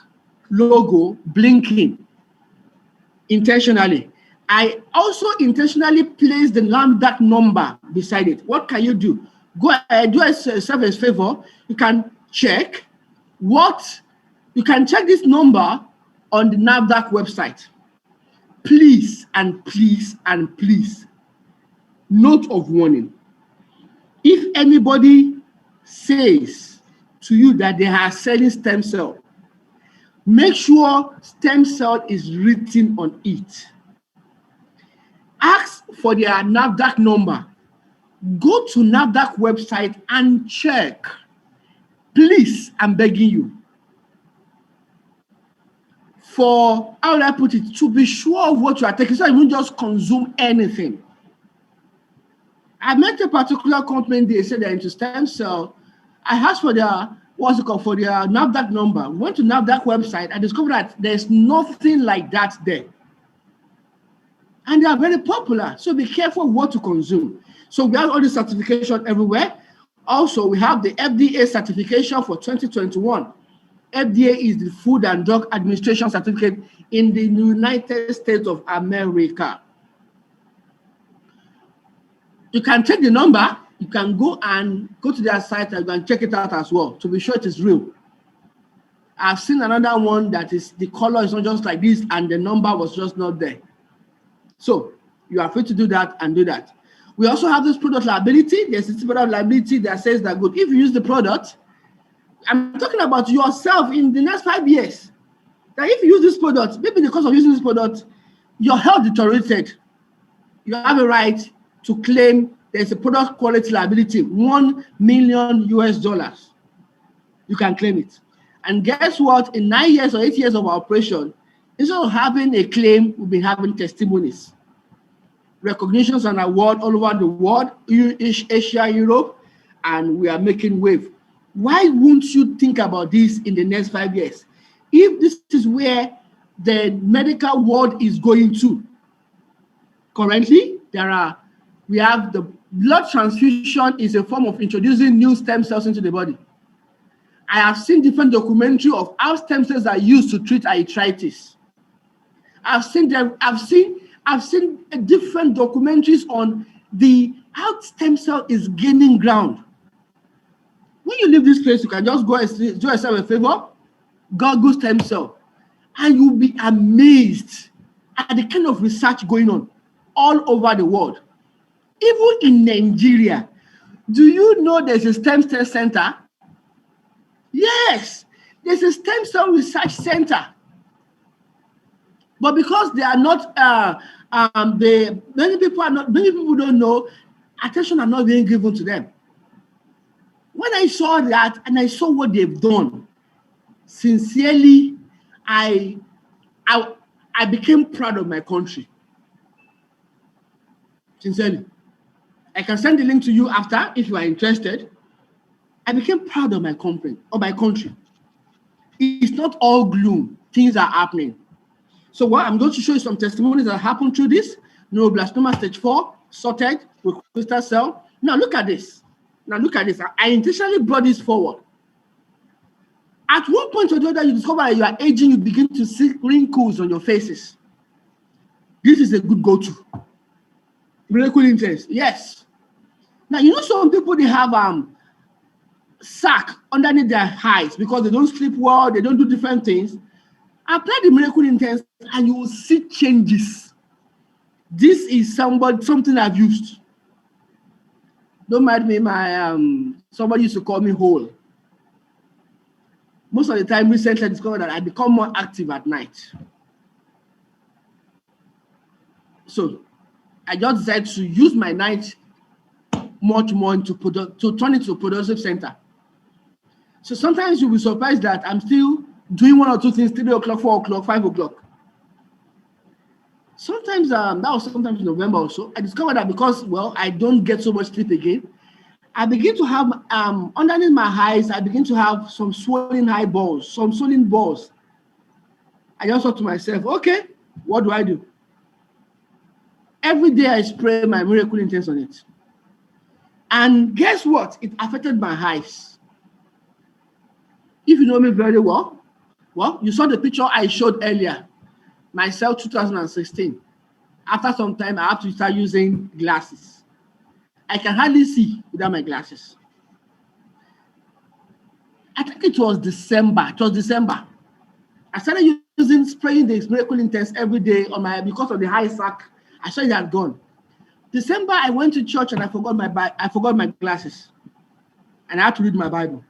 logo blinking intentionally. I also intentionally placed the NAFDAC number beside it. What can you do? Go ahead, do yourself a favor. You can check you can check this number on the NAFDAC website. Please and please and please Note of warning. If anybody says to you that they are selling stem cell, make sure stem cell is written on it. Ask for their NAFDAC number. Go to NAFDAC website and check. Please, I'm begging you. For, how would I put it, to be sure of what you are taking, so you won't just consume anything. I met a particular company, they said they're into stem cell. I asked for their, what's it called, for their NAFDAC number. We went to NAFDAC website. I discovered that there's nothing like that there. And they are very popular. So be careful what to consume. So we have all the certification everywhere. Also, we have the FDA certification for 2021. FDA is the Food and Drug Administration certificate in the United States of America. You can check the number. You can go to their site and check it out as well to be sure it is real. I've seen another one that is, the color is not just like this and the number was just not there. So you are free to do that and do that. We also have this product liability. There's this product liability that says that good, if you use the product, I'm talking about yourself in the next 5 years, that if you use this product, maybe because of using this product, your health deteriorated, you have a right to claim there's a product quality liability, $1 million US. You can claim it. And guess what? In 9 years or 8 years of operation, instead of having a claim, we'll be having testimonies, recognitions and award all over the world, Asia, Europe, and we are making wave. Why won't you think about this in the next 5 years? If this is where the medical world is going to, currently, we have the blood transfusion is a form of introducing new stem cells into the body. I have seen different documentary of how stem cells are used to treat arthritis. I've seen different documentaries on how stem cell is gaining ground. When you leave this place, you can just go and do yourself a favor, Google stem cell, and you'll be amazed at the kind of research going on all over the world. Even in Nigeria, do you know there's a stem cell center? Yes, there's a stem cell research center. But because they are not, many people don't know, attention are not being given to them. When I saw that and I saw what they've done, sincerely, I became proud of my country. Sincerely. I can send the link to you after if you are interested. I became proud of my company, of my country. It's not all gloom. Things are happening. So what I'm going to show you some testimonies that happened through this. Neuroblastoma stage 4, sorted with crystal cell. Now look at this. I intentionally brought this forward. At one point or the other, you discover that you are aging, you begin to see wrinkles on your faces. This is a good go-to. Miracle intense, yes. Now, you know some people, they have sac underneath their eyes because they don't sleep well, they don't do different things. Apply the miracle intense and you will see changes. This is something I've used. Don't mind me, somebody used to call me whole. Most of the time recently I discovered that I become more active at night. So I just decided to use my night much more to turn it to a productive center. So sometimes you'll be surprised that I'm still doing one or two things, 3 o'clock, 4 o'clock, 5 o'clock. Sometimes, that was sometimes in November or so, I discovered that because, well, I don't get so much sleep again, I begin to have, underneath my eyes, I begin to have some swollen eyeballs, some swollen balls. I just thought to myself, okay, what do I do? Every day I spray my Miracle Intense on it. And guess what? It affected my eyes. If you know me very well, you saw the picture I showed earlier, myself 2016. After some time, I have to start using glasses. I can hardly see without my glasses. I think it was December. I started spraying the Miracle Intense every day on because of the high sac. I saw it had gone. December, I went to church and I forgot my glasses, and I had to read my Bible.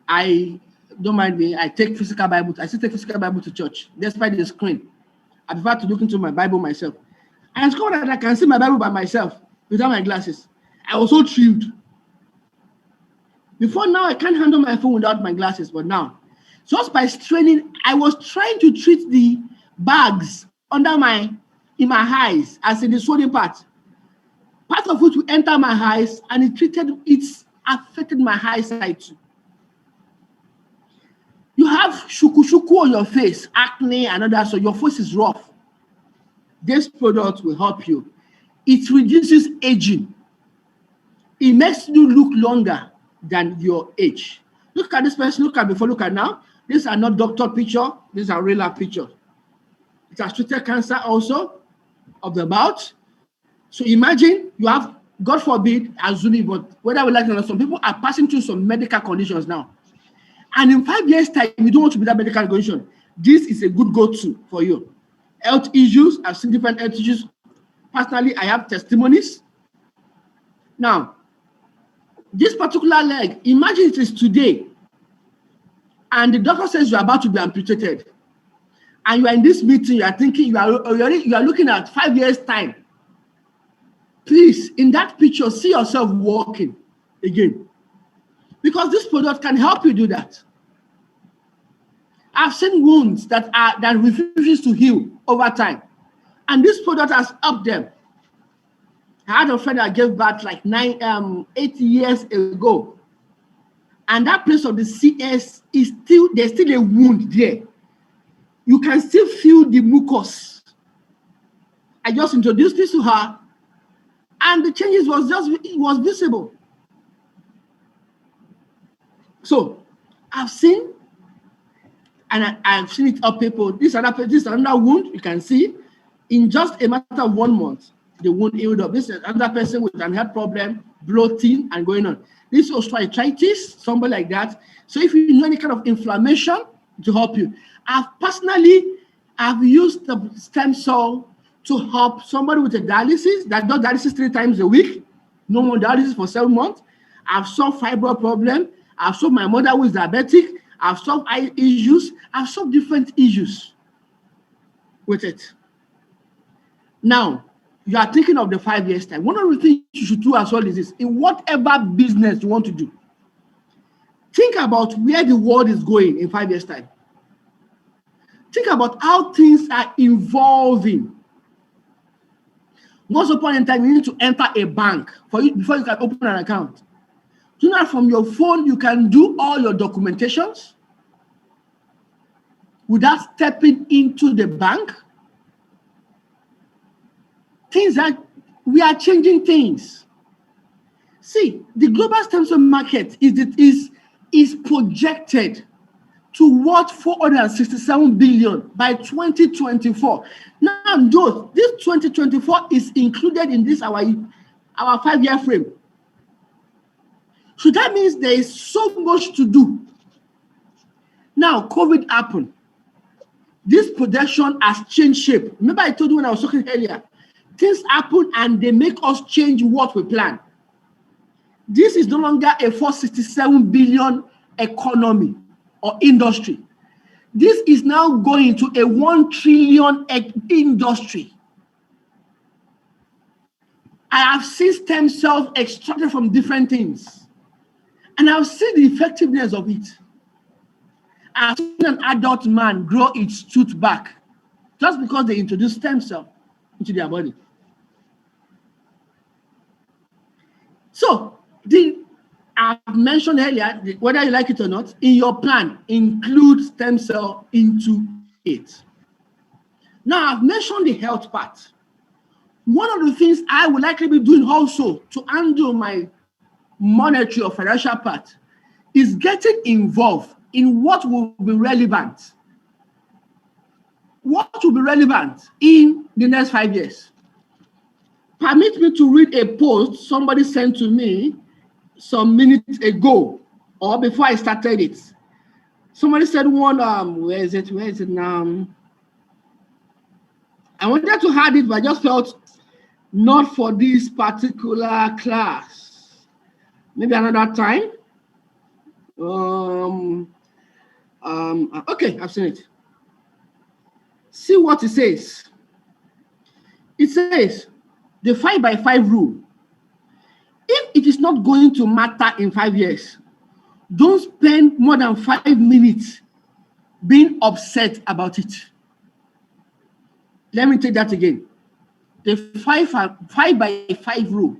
I don't mind me. I take physical Bible. I still take physical Bible to church, despite the screen. I prefer to look into my Bible myself. I discovered that I can see my Bible by myself without my glasses. I was so thrilled. Before now, I can't handle my phone without my glasses, but now, just by straining, I was trying to treat the bags in my eyes, as in the swollen part of which will enter my eyes, and it's affected my eyesight too. You have shuku on your face, acne and others, so your face is rough. This product will help you. It reduces aging. It makes you look longer than your age. Look at this person, look at before, look at now. These are not doctor picture, these are real life pictures. It has treated cancer also of the mouth. So imagine you have, God forbid, assuming, but whether we like it or not, some people are passing through some medical conditions now. And in 5 years' time, you don't want to be that medical condition. This is a good go-to for you. Health issues, I've seen different health issues. Personally, I have testimonies. Now, this particular leg, imagine it is today, and the doctor says you are about to be amputated. And you are in this meeting, you are thinking, you are looking at 5 years' time. Please, in that picture, see yourself walking again. Because this product can help you do that. I've seen wounds that refuses to heal over time. And this product has helped them. I had a friend that gave birth like 8 years ago. And that place of the CS there's still a wound there. You can still feel the mucus. I just introduced this to her, and the changes was visible. So I've seen, and I've seen it up people. This is another wound. You can see in just a matter of 1 month, the wound healed up. This is another person with an heart problem, bloating, and going on. This is osteoarthritis, somebody like that. So if you know any kind of inflammation, to help you. I've used the stem cell to help somebody with a dialysis that does dialysis 3 times a week. No more dialysis for 7 months. I've solved fibroid problem. I've solved my mother who is diabetic. I've solved eye issues. I've solved different issues with it. Now, you are thinking of the 5 years time. One of the things you should do as well is this: in whatever business you want to do, think about where the world is going in 5 years time. Think about how things are evolving. Once upon a time, you need to enter a bank before you can open an account. Do you know that from your phone you can do all your documentations without stepping into the bank? We are changing things. See, the global stem cell market is projected to worth 467 billion by 2024. Now, this 2024 is included in this our 5-year frame. So that means there is so much to do. Now, COVID happened. This projection has changed shape. Remember I told you when I was talking earlier, things happen and they make us change what we plan. This is no longer a 467 billion economy or industry. This is now going to a 1 trillion industry. I have seen stem cells extracted from different things, and I've seen the effectiveness of it. I've seen an adult man grow its tooth back just because they introduced stem cell into their body. So, I've mentioned earlier, whether you like it or not, in your plan, include stem cell into it. Now, I've mentioned the health part. One of the things I would likely be doing also to handle my monetary or financial part is getting involved in what will be relevant. What will be relevant in the next 5 years? Permit me to read a post somebody sent to me some minutes ago, or before I started it. Somebody said one, where is it now? I wanted to add it, but I just felt not for this particular class. Maybe another time. Okay, I've seen it. See what it says. It says the 5x5 rule. If it is not going to matter in 5 years, don't spend more than 5 minutes being upset about it. Let me take that again. The 5x5 rule.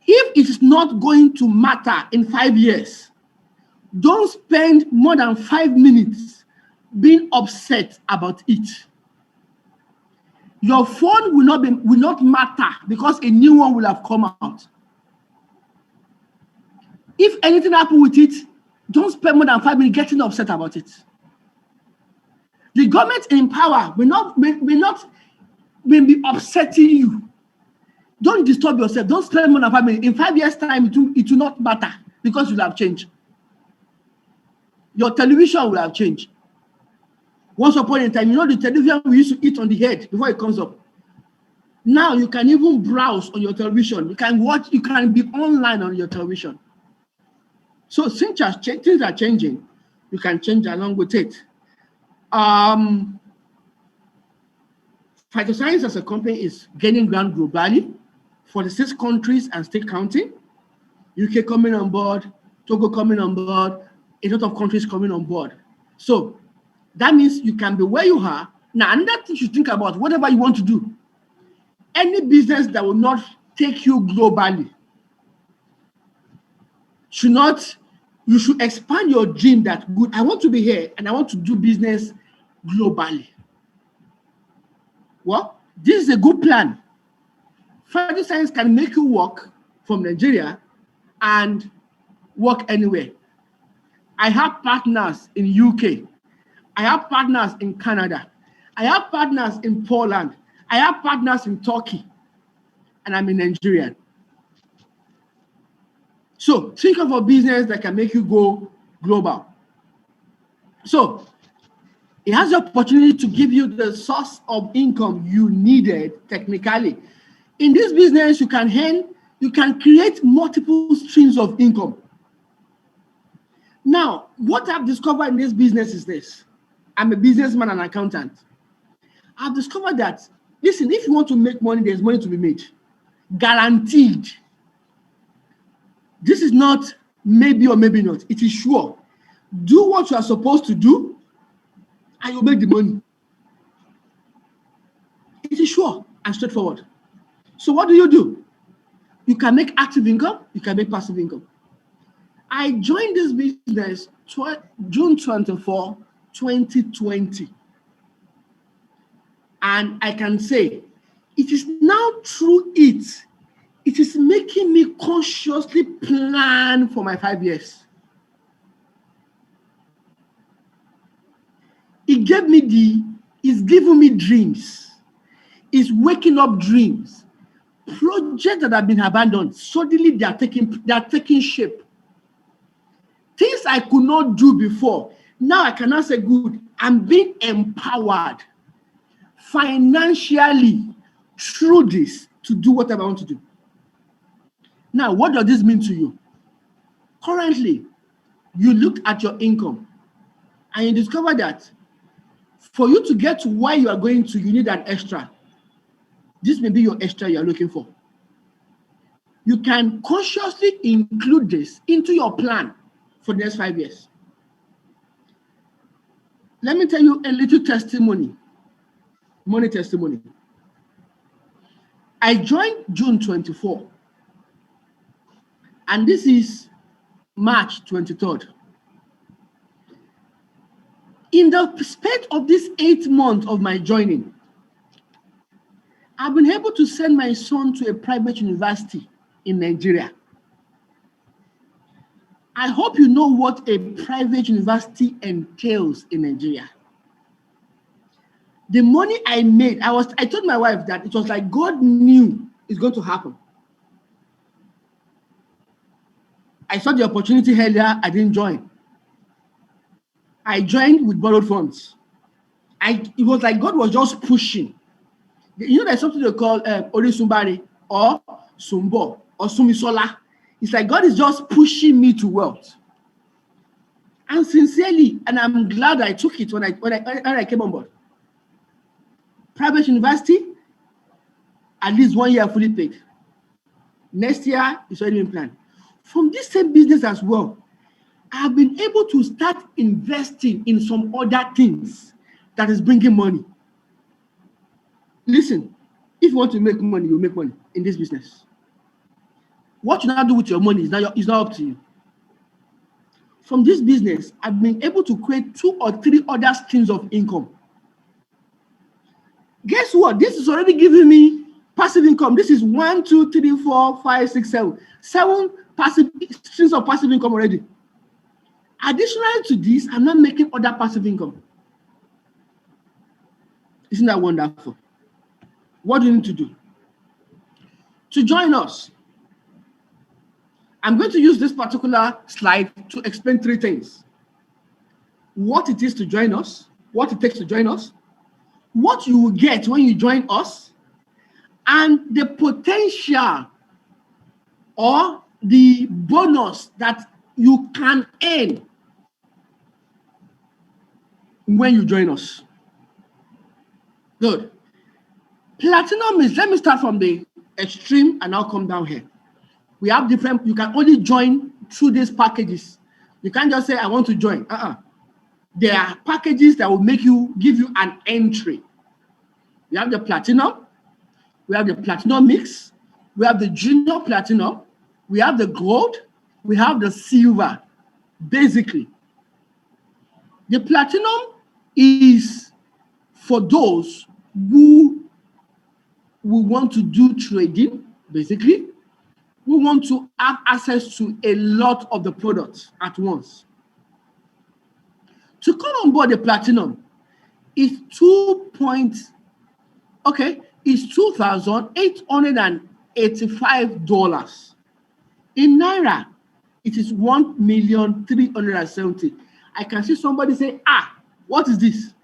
If it is not going to matter in 5 years, don't spend more than 5 minutes being upset about it. Your phone will not matter because a new one will have come out. If anything happens with it, don't spend more than 5 minutes getting upset about it. The government in power will be upsetting you. Don't disturb yourself. Don't spend more than 5 minutes. In 5 years' time, it will not matter because you will have changed. Your television will have changed. Once upon a time, the television we used to eat on the head before it comes up. Now you can even browse on your television. You can watch, you can be online on your television. So things are changing. You can change along with it. Phytoscience as a company is gaining ground globally. 46 countries and still counting. UK coming on board, Togo coming on board, a lot of countries coming on board. So that means you can be where you are. Now, another thing you think about, whatever you want to do, any business that will not take you globally you should expand your dream that good. I want to be here and I want to do business globally. Well, this is a good plan. Phytoscience can make you work from Nigeria and work anywhere. I have partners in UK. I have partners in Canada. I have partners in Poland. I have partners in Turkey. And I'm in Nigeria. So think of a business that can make you go global. So it has the opportunity to give you the source of income you needed technically. In this business, you can create multiple streams of income. Now, what I've discovered in this business is this. I'm a businessman and accountant. I've discovered that, listen, if you want to make money, there's money to be made. Guaranteed. This is not maybe or maybe not. It is sure. Do what you are supposed to do, and you'll make the money. It is sure and straightforward. So what do? You can make active income, you can make passive income. I joined this business June 24, 2020. And I can say, it is now through it is making me consciously plan for my 5 years. It's giving me dreams. It's waking up dreams. Projects that have been abandoned, suddenly they are taking shape. Things I could not do before, now I cannot say, good, I'm being empowered financially through this to do whatever I want to do. Now, what does this mean to you? Currently, you look at your income and you discover that for you to get to where you are going to, you need an extra. This may be your extra you're looking for. You can consciously include this into your plan for the next 5 years. Let me tell you a little testimony, money testimony. I joined June 24, and this is March 23rd. In the space of this 8 months of my joining, I've been able to send my son to a private university in Nigeria. I hope you know what a private university entails in Nigeria. The money I made, I told my wife that it was like God knew it's going to happen. I saw the opportunity earlier, I didn't join. I joined with borrowed funds. It was like God was just pushing. You know, there's something they call Orisumbari or Sumbo or Sumisola. It's like God is just pushing me to wealth. And sincerely, and I'm glad I took it when I came on board. Private university, at least 1 year fully paid. Next year is already been planned. From this same business as well, I've been able to start investing in some other things that is bringing money. Listen, if you want to make money, you make money in this business. What you now do with your money is not up to you. From this business, I've been able to create 2 or 3 other streams of income. Guess what? This is already giving me passive income. This is 1, 2, 3, 4, 5, 6, 7. 7 passive streams of passive income already. Additionally to this, I'm not making other passive income. Isn't that wonderful? What do you need to do? To join us, I'm going to use this particular slide to explain 3 things. What it is to join us, what it takes to join us, what you will get when you join us, and the potential or the bonus that you can earn when you join us. Good. Platinum is, let me start from the extreme and I'll come down here. We have different, you can only join through these packages. You can't just say, I want to join. There are packages that will give you an entry. We have the platinum, we have the platinum mix, we have the junior platinum, we have the gold, we have the silver. Basically, the platinum is for those who want to do trading, basically. We want to have access to a lot of the products at once. To come on board the platinum is $2,885. In Naira, it is 1,370,000. I can see somebody say, what is this?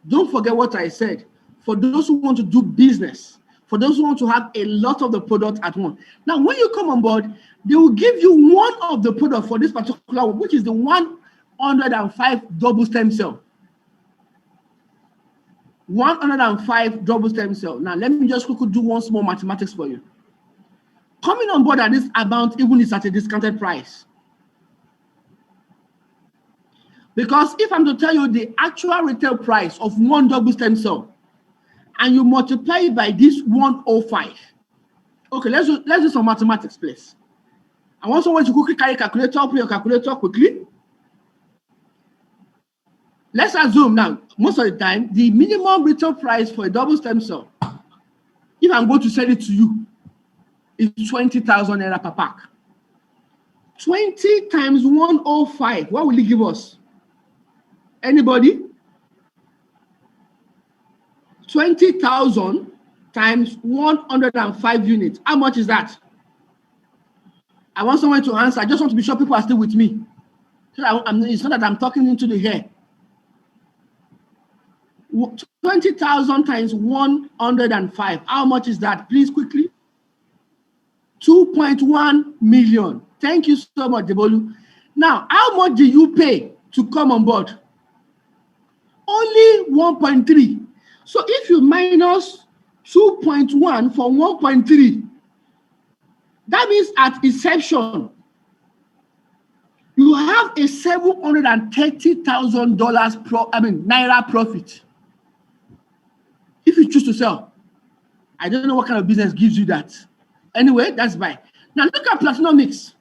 Don't forget what I said. For those who want to do business, for those who want to have a lot of the product at once. Now, when you come on board, they will give you one of the product for this particular one, which is the 105 double stem cell. 105 double stem cell. Now, let me just quickly do one small mathematics for you. Coming on board at this amount even is at a discounted price. Because if I'm to tell you the actual retail price of one double stem cell, and you multiply it by this 105. Okay, let's do some mathematics, please. I want someone to quickly carry a calculator, open your calculator quickly. Let's assume now, most of the time, the minimum retail price for a double stem cell, if I'm going to sell it to you, is 20,000 naira per pack. 20 times 105, what will it give us? Anybody? 20,000 times 105 units. How much is that? I want someone to answer. I just want to be sure people are still with me. So it's not that I'm talking into the air. 20,000 times 105. How much is that? Please, quickly. 2.1 million. Thank you so much, Debolu. Now, how much do you pay to come on board? Only 1.3. So if you minus 2.1 from 1.3, that means at inception, you have a $730,000 Naira profit. If you choose to sell, I don't know what kind of business gives you that. Anyway, that's fine. Now look at platinum mix.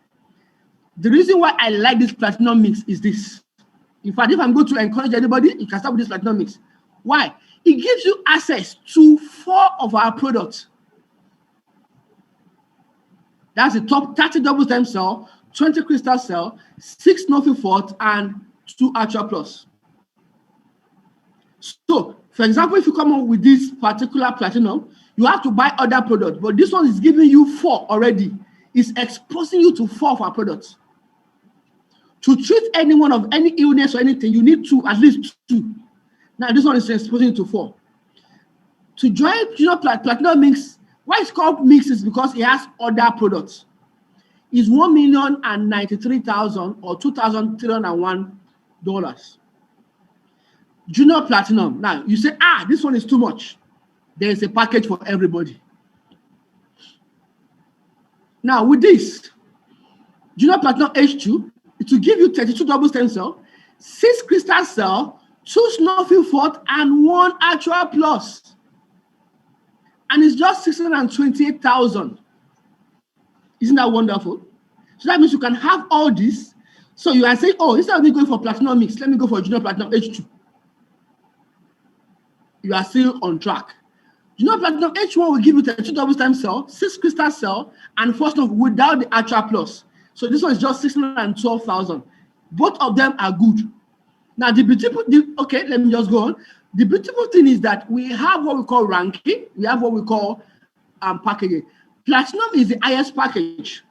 The reason why I like this platinum mix is this. In fact, if I'm going to encourage anybody, you can start with this platinum mix. Why? It gives you access to 4 of our products. That's the top 30 double stem cell, 20 crystal cell, 6 Nofi Fort, and 2 Ultra Plus. So, for example, if you come up with this particular platinum, you have to buy other products, but this one is giving you 4 already. It's exposing you to 4 of our products. To treat anyone of any illness or anything, you need 2, at least 2. Now, this one is exposing you to 4. To join junior platinum mix, why it's called mix is because it has other products. It's $1,093,000 or $2,301. Junior platinum. Now you say, this one is too much. There is a package for everybody. Now with this, junior platinum H2, it will give you 32 double stem cell, 6 crystal cell, 2 snuffle forth, and 1 actual plus. And it's just 628,000. Isn't that wonderful? So that means you can have all this. So you are saying, instead of me going for platinum mix, let me go for junior platinum H2. You are still on track. Junior platinum H1 will give you 32 double stem cell, 6 crystal cell, and 4 snuffle without the actual plus. So this one is just 612,000. Both of them are good. Now let me just go on. The beautiful thing is that we have what we call ranking. We have what we call packaging. Platinum is the highest package.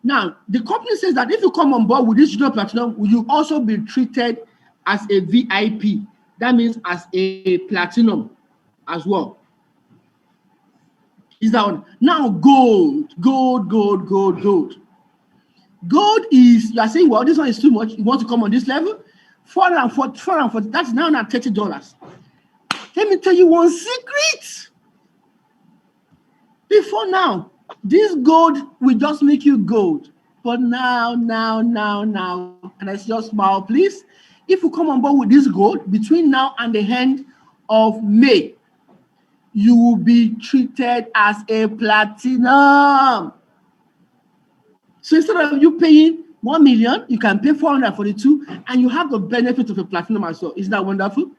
Now, the company says that if you come on board with this junior platinum, will you also be treated as a VIP? That means as a platinum as well. Is that one? Now, gold. Gold is, you are saying, well, this one is too much. You want to come on this level? $440, that's now at $30. Let me tell you one secret. Before now, this gold will just make you gold. But now, and I just smile, please. If you come on board with this gold between now and the end of May, you will be treated as a platinum. So instead of you paying 1 million, you can pay 442, and you have the benefit of a platinum as well. Isn't that wonderful?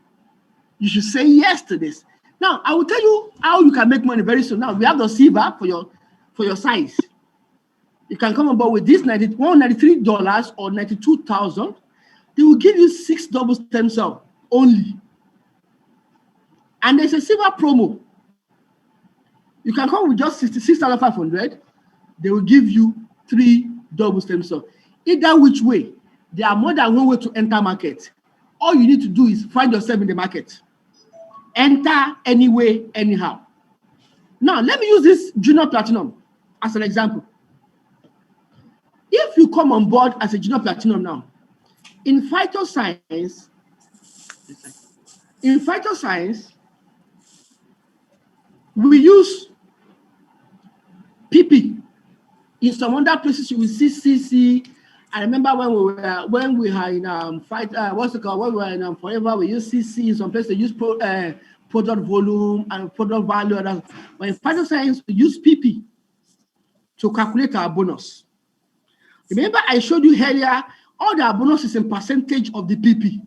You should say yes to this. Now, I will tell you how you can make money very soon. Now, we have the silver for your size. You can come on board with this $193 or $92,000. They will give you 6 double stem cell only. And there's a silver promo. You can come with just $66,500. They will give you 3 double stem cell. Either which way, there are more than one way to enter market. All you need to do is find yourself in the market. Enter anyway, anyhow. Now, let me use this junior platinum as an example. If you come on board as a junior platinum now, in Phytoscience, we use PP. In some other places, you will see CC. I remember when we were in when we were in Forever, we use CC. In some places, they use product volume and product value. But in Phytoscience, we use PP to calculate our bonus. Remember, I showed you earlier, all our bonus is in percentage of the PP.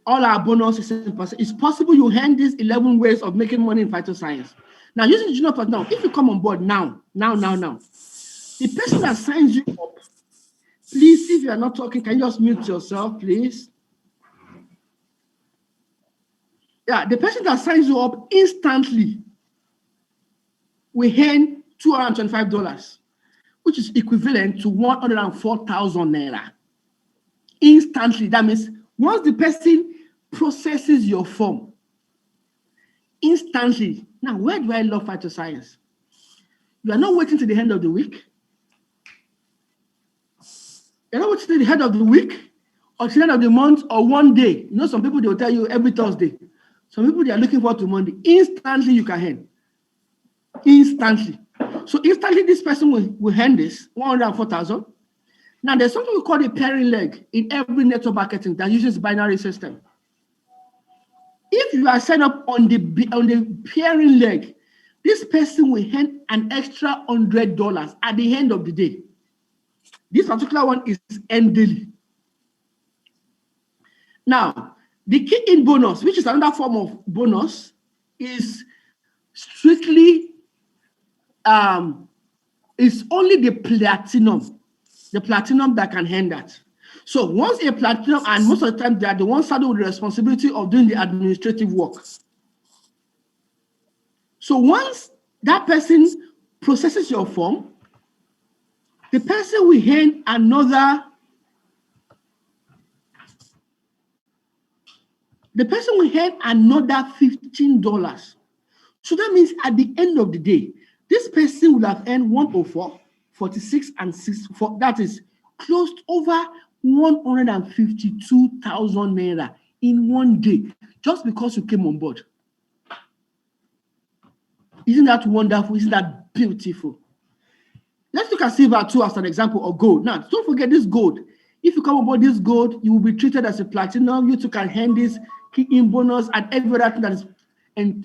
All our bonus is in percent. It's possible you earn these 11 ways of making money in Phytoscience. Now, using junior platinum, if you come on board now, the person that signs you up, please, if you are not talking, can you just mute yourself, please? Yeah, the person that signs you up instantly will earn $225, which is equivalent to 104,000 naira. Instantly, that means once the person processes your form, instantly. Now, where do I love Phytoscience? You are not waiting to the end of the week. You're not waiting to the end of the week or to the end of the month or one day. You know, some people, they will tell you every Thursday. Some people, they are looking forward to Monday. Instantly, you can earn. Instantly. So instantly, this person will earn this, 104,000. Now, there's something we call the pairing leg in every network marketing that uses binary system. If you are set up on the pairing leg, this person will earn an extra $100 at the end of the day. This particular one is end daily. Now, the key-in bonus, which is another form of bonus, is strictly, it's only the platinum that can earn that. So once a platinum, and most of the time they are the ones saddled with the responsibility of doing the administrative work. So once that person processes your form, the person will earn another the person will earn another $15. So that means at the end of the day, this person will have earned 104, 46, and 64. That is close to over 152,000 naira in one day, just because you came on board. Isn't that wonderful? Isn't that beautiful? Let's look at silver too as an example, or gold. Now, don't forget this gold. If you come aboard this gold, you will be treated as a platinum. You too can hand this key-in bonus and every other thing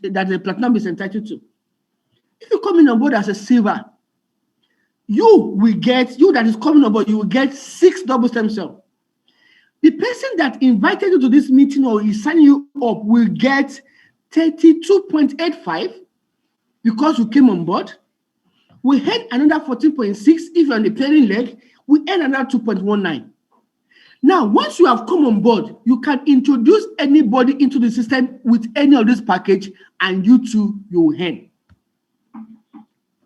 that the platinum is entitled to. If you come in on board as a silver, you that is coming on board, you will get 6 double stem cell. The person that invited you to this meeting or is signing you up will get 32.85 because you came on board. We earn another 14.6 if you're on the pairing leg. We earn another 2.19. Now, once you have come on board, you can introduce anybody into the system with any of this package, and you too, you will earn.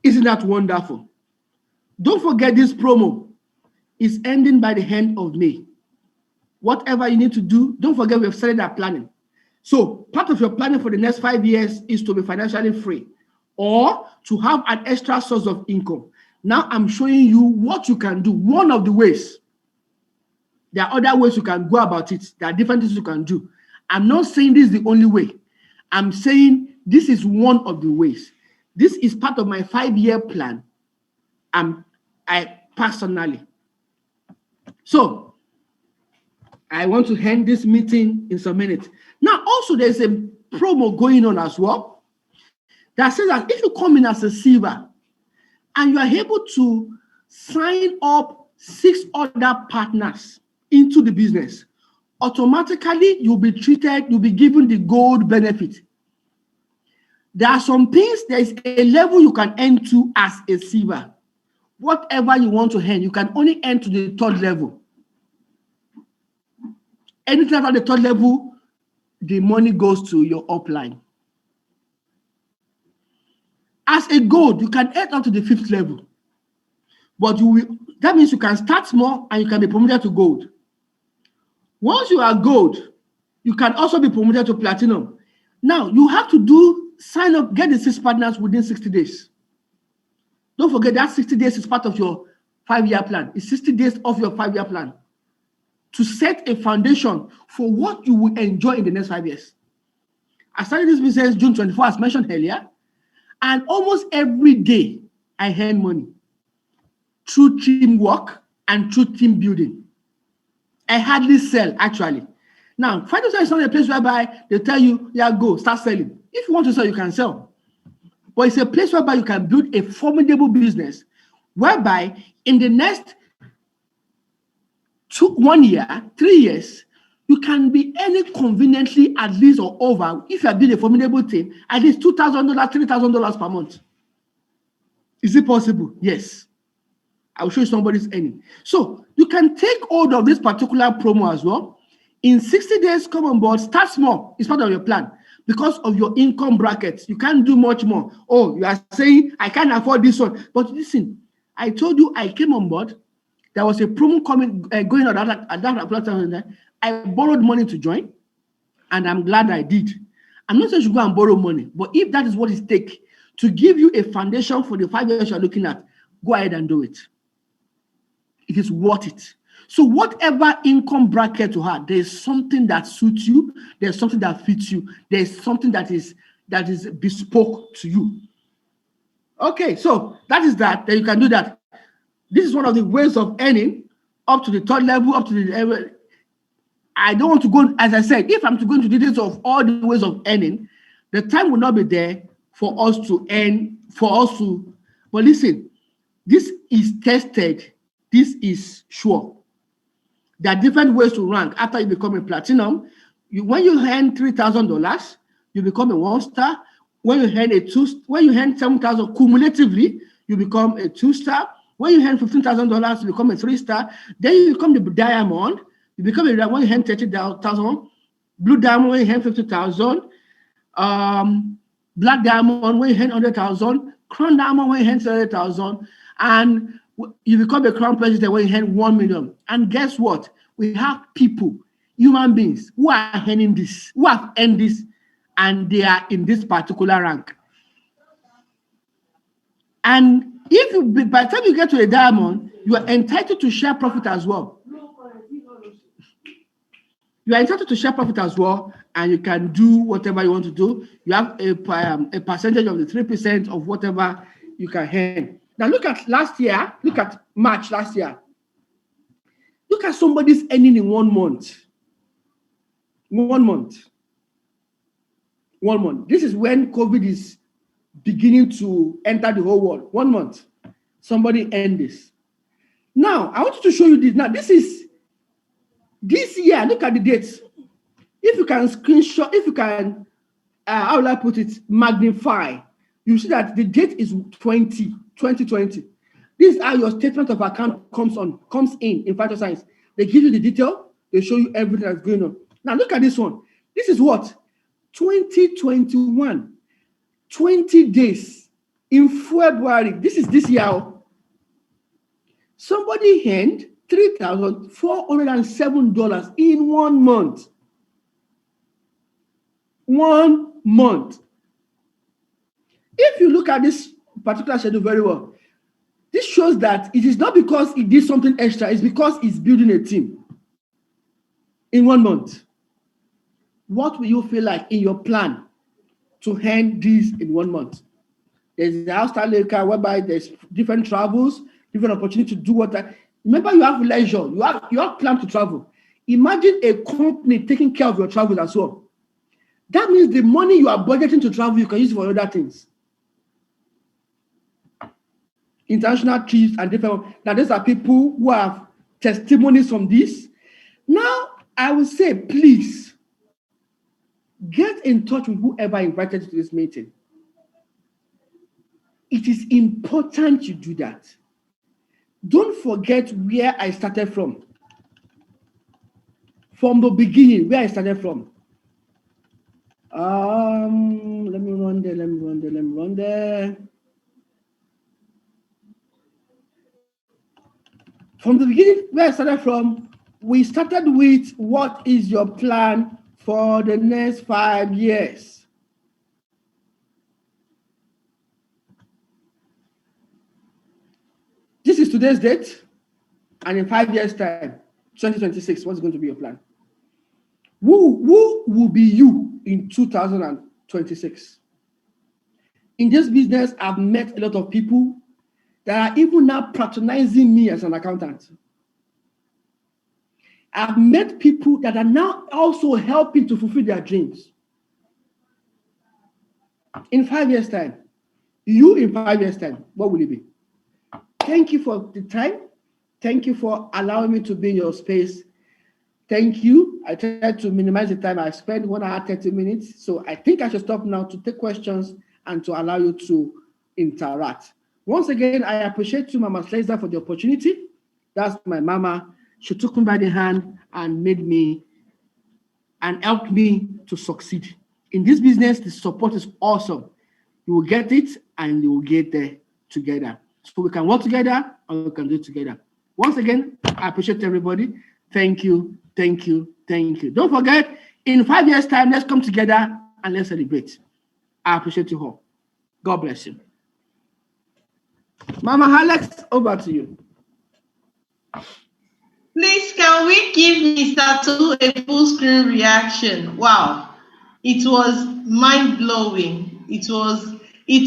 Isn't that wonderful? Don't forget this promo is ending by the end of May. Whatever you need to do, don't forget we have started our planning. So part of your planning for the next 5 years is to be financially free or to have an extra source of income. Now I'm showing you what you can do. One of the ways. There are other ways you can go about it. There are different things you can do. I'm not saying this is the only way. I'm saying this is one of the ways. This is part of my 5-year plan. I personally. So I want to end this meeting in some minutes. Now, also there's a promo going on as well that says that if you come in as a silver and you are able to sign up 6 other partners into the business, automatically you'll be given the gold benefit. There are some things, there is a level you can earn to as a silver. Whatever you want to earn, you can only earn to the 3rd level. Anything after the 3rd level, the money goes to your upline. As a gold, you can earn up to the 5th level. But that means you can start small and you can be promoted to gold. Once you are gold, you can also be promoted to platinum. Now, you have to sign up, get the 6 partners within 60 days. Don't forget that 60 days is part of your 5-year plan. It's 60 days of your 5-year plan to set a foundation for what you will enjoy in the next 5 years. I started this business June 24, as mentioned earlier, and almost every day I earn money through teamwork and through team building. I hardly sell, actually. Now, Phytoscience is not a place whereby they tell you, yeah, go, start selling. If you want to sell, you can sell. But it's a place whereby you can build a formidable business, whereby in the next 1 year, 3 years, you can be earning conveniently at least or over, if you are doing a formidable thing, at least $2,000, $3,000 per month. Is it possible? Yes. I'll show you somebody's earning. So you can take hold of this particular promo as well. In 60 days, come on board, start small. It's part of your plan. Because of your income brackets, you can't do much more. Oh, you are saying, I can't afford this one. But listen, I told you I came on board. There was a promo going on at that platform. I borrowed money to join, and I'm glad I did. I'm not saying you should go and borrow money, but if that is what it takes to give you a foundation for the 5 years you're looking at, go ahead and do it. It is worth it. So whatever income bracket you have, there's something that suits you, there's something that fits you, there's something that is bespoke to you. Okay, so that is that. Then you can do that. This is one of the ways of earning up to the 3rd level, up to the level. I don't want to go, as I said, if I'm to go into details of all the ways of earning, the time will not be there for us to earn, but listen, this is tested, this is sure. There are different ways to rank after you become a platinum. When you earn $3,000, you become a 1-star. When you earn 7,000 cumulatively, you become a 2-star. When you earn $15,000, you become a 3-star. Then you become the diamond. You become a when you earn 30,000. Blue diamond when you earn 50,000. Black diamond when you earn 100,000. Crown diamond when you earn 30,000. And you become a crown president when you earn 1 million. And guess what? We have people human beings who are earning this, who have earned this, and they are in this particular rank. And if you, by the time you get to a diamond, you are entitled to share profit as well. You are entitled to share profit as well, and you can do whatever you want to do. You have a percentage of the 3% of whatever you can earn. Now look at last year. Look at March last year. Look at somebody's earning in 1 month. 1 month. 1 month. This is when COVID is beginning to enter the whole world. 1 month. Somebody earned this. Now, I want to show you this. Now, this is this year. Look at the dates. If you can screenshot, if you can, how will I put it, magnify, you see that the date is 2020. This is how your statement of account comes in Phytoscience. They give you the detail. They show you everything that's going on. Now, look at this one. This is what? 2021. 20 days in February. This is this year. Somebody earned $3,407 in 1 month. 1 month. If you look at this particular schedule very well, this shows that it is not because he did something extra, it's because he's building a team in 1 month. What will you feel like in your plan to earn this in 1 month? There's the outside laker whereby there's different travels, different opportunity to do what. Remember, you have leisure, you have plan to travel. Imagine a company taking care of your travel as well. That means the money you are budgeting to travel, you can use for other things. International trips and different. Now, these are people who have testimonies from this. Now, I would say, please, get in touch with whoever invited you to this meeting. It is important you do that. Don't forget where I started from. From the beginning, where I started from. Let me run there. From the beginning, where I started from, we started with what is your plan for the next 5 years? This is today's date, and in 5 years' time, 2026, what's going to be your plan? Who will be you in 2026? In this business, I've met a lot of people that are even now patronizing me as an accountant. I've met people that are now also helping to fulfill their dreams. In 5 years' time, you in 5 years' time, what will it be? Thank you for the time. Thank you for allowing me to be in your space. Thank you. I tried to minimize the time I spent, 1 hour, 30 minutes. So I think I should stop now to take questions and to allow you to interact. Once again, I appreciate you, Mama Sleza, for the opportunity. That's my mama. She took me by the hand and made me and helped me to succeed. In this business, the support is awesome. You will get it and you will get there together. So we can work together and we can do it together. Once again, I appreciate everybody. Thank you, thank you, thank you. Don't forget, in 5 years' time, let's come together and let's celebrate. I appreciate you all. God bless you. Mama Alex, over to you. Please, can we give Mr. Tolu a full screen reaction? Wow, it was mind-blowing. It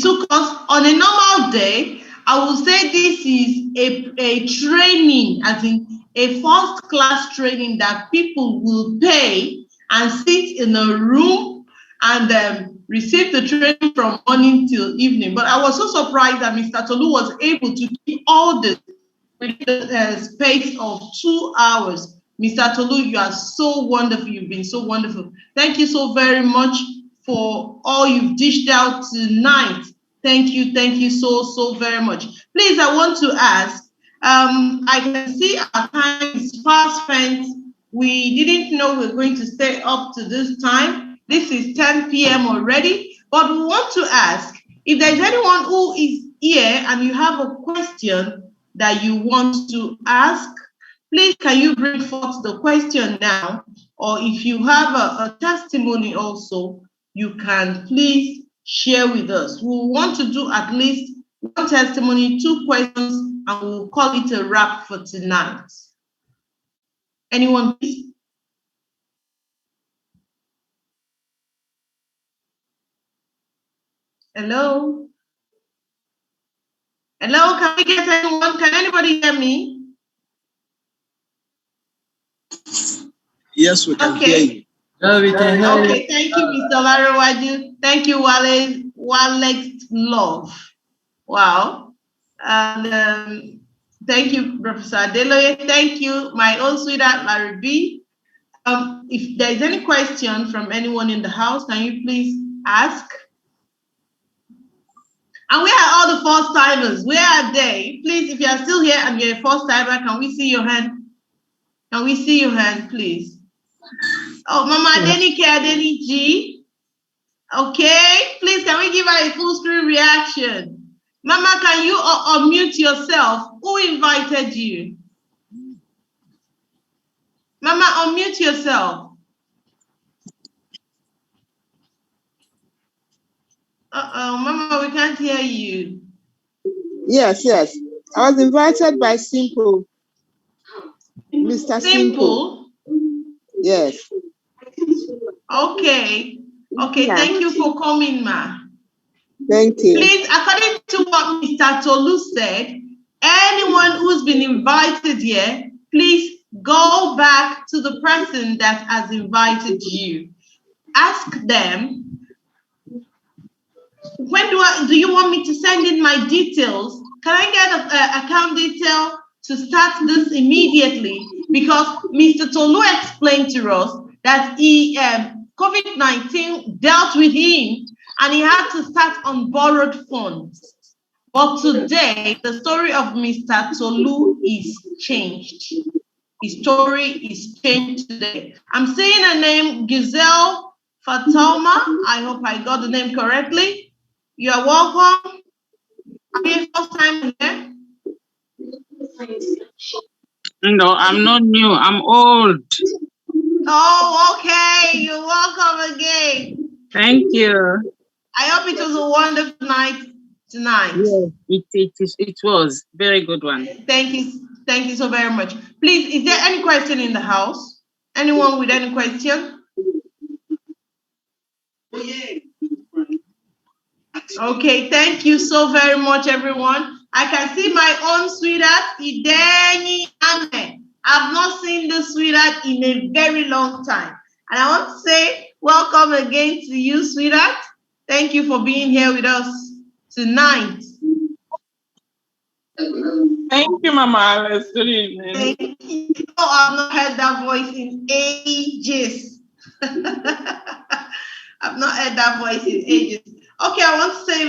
took us on a normal day. I would say this is a training, as in a first-class training that people will pay and sit in a room and receive the training from morning till evening. But I was so surprised that Mr. Tolu was able to keep all this within the space of 2 hours. Mr. Tolu, you are so wonderful. You've been so wonderful. Thank you so very much for all you've dished out tonight. Thank you so very much. Please, I want to ask, I can see our time is fast spent. We didn't know we were going to stay up to this time. This is 10 p.m. already, but we want to ask, if there's anyone who is here and you have a question that you want to ask, please can you bring forth the question now? or if you have a testimony also, you can please share with us. We want to do at least one testimony, 2 questions, and we'll call it a wrap for tonight. Anyone, please? Hello? Hello, can we get anyone? Can anybody hear me? Yes, we can hear you. Okay, thank you, Mr. Larowaju. Thank you, Walex Love. Wow. And thank you, Professor Adeloye. Thank you, my own sweetheart, Larry B. If there's any question from anyone in the house, can you please ask? And where are all the first timers? Where are they? Please, if you are still here and you're a first timer, can we see your hand? Can we see your hand, please? Oh, Mama Adenike Adeniji. Okay, please, can we give her a full screen reaction? Mama, can you unmute yourself? Who invited you? Mama, unmute yourself. Mama, we can't hear you. Yes. I was invited by Simple. Mr. Simple. Yes. Okay, thank you for coming, ma. Thank you. Please, according to what Mr. Tolu said, anyone who's been invited here, please go back to the person that has invited you. Ask them, when do you want me to send in my details? Can I get an account detail to start this immediately? Because Mr. Tolu explained to us that COVID-19 dealt with him and he had to start on borrowed funds. But today, the story of Mr. Tolu is changed. His story is changed today. I'm saying her name, Giselle Fatoma. I hope I got the name correctly. You are welcome. Are you first time here? No, I'm not new. I'm old. Oh, okay. You're welcome again. Thank you. I hope it was a wonderful night tonight. Yes, it was very good one. Thank you so very much. Please, is there any question in the house? Anyone with any question? Okay, thank you so very much, everyone. I can see my own sweetheart, Ideni Ame. I've not seen this sweetheart in a very long time. And I want to say welcome again to you, sweetheart. Thank you for being here with us tonight. Thank you, Mama Alice. Good evening. Thank you. Oh, I've not heard that voice in ages. I've not heard that voice in ages. Okay, I want to say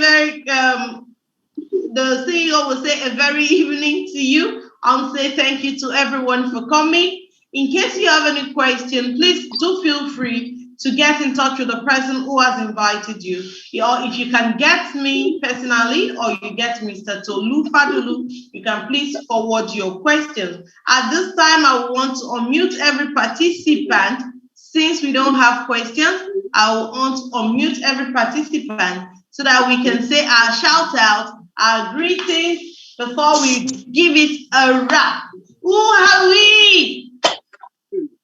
the CEO will say a very evening to you. I'll say thank you to everyone for coming. In case you have any question, please do feel free to get in touch with the person who has invited you. Or if you can get me personally or you get Mr. Tolu Fadulu, you can please forward your questions. At this time, I want to unmute every participant. Since we don't have questions, I want to unmute every participant so that we can say our shout out, our greetings before we give it a wrap. Who are we?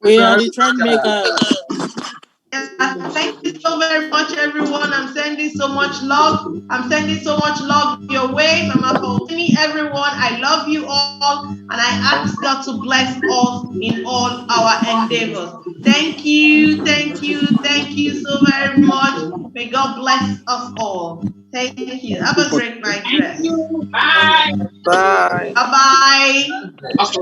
We are the trend makers. Thank you so very much, everyone. I'm sending so much love. I'm sending so much love your way. Mama Fautini, everyone, I love you all. And I ask God to bless us in all our endeavors. Thank you so very much. May God bless us all. Thank you. Have a great night rest. Bye. Bye. Bye-bye.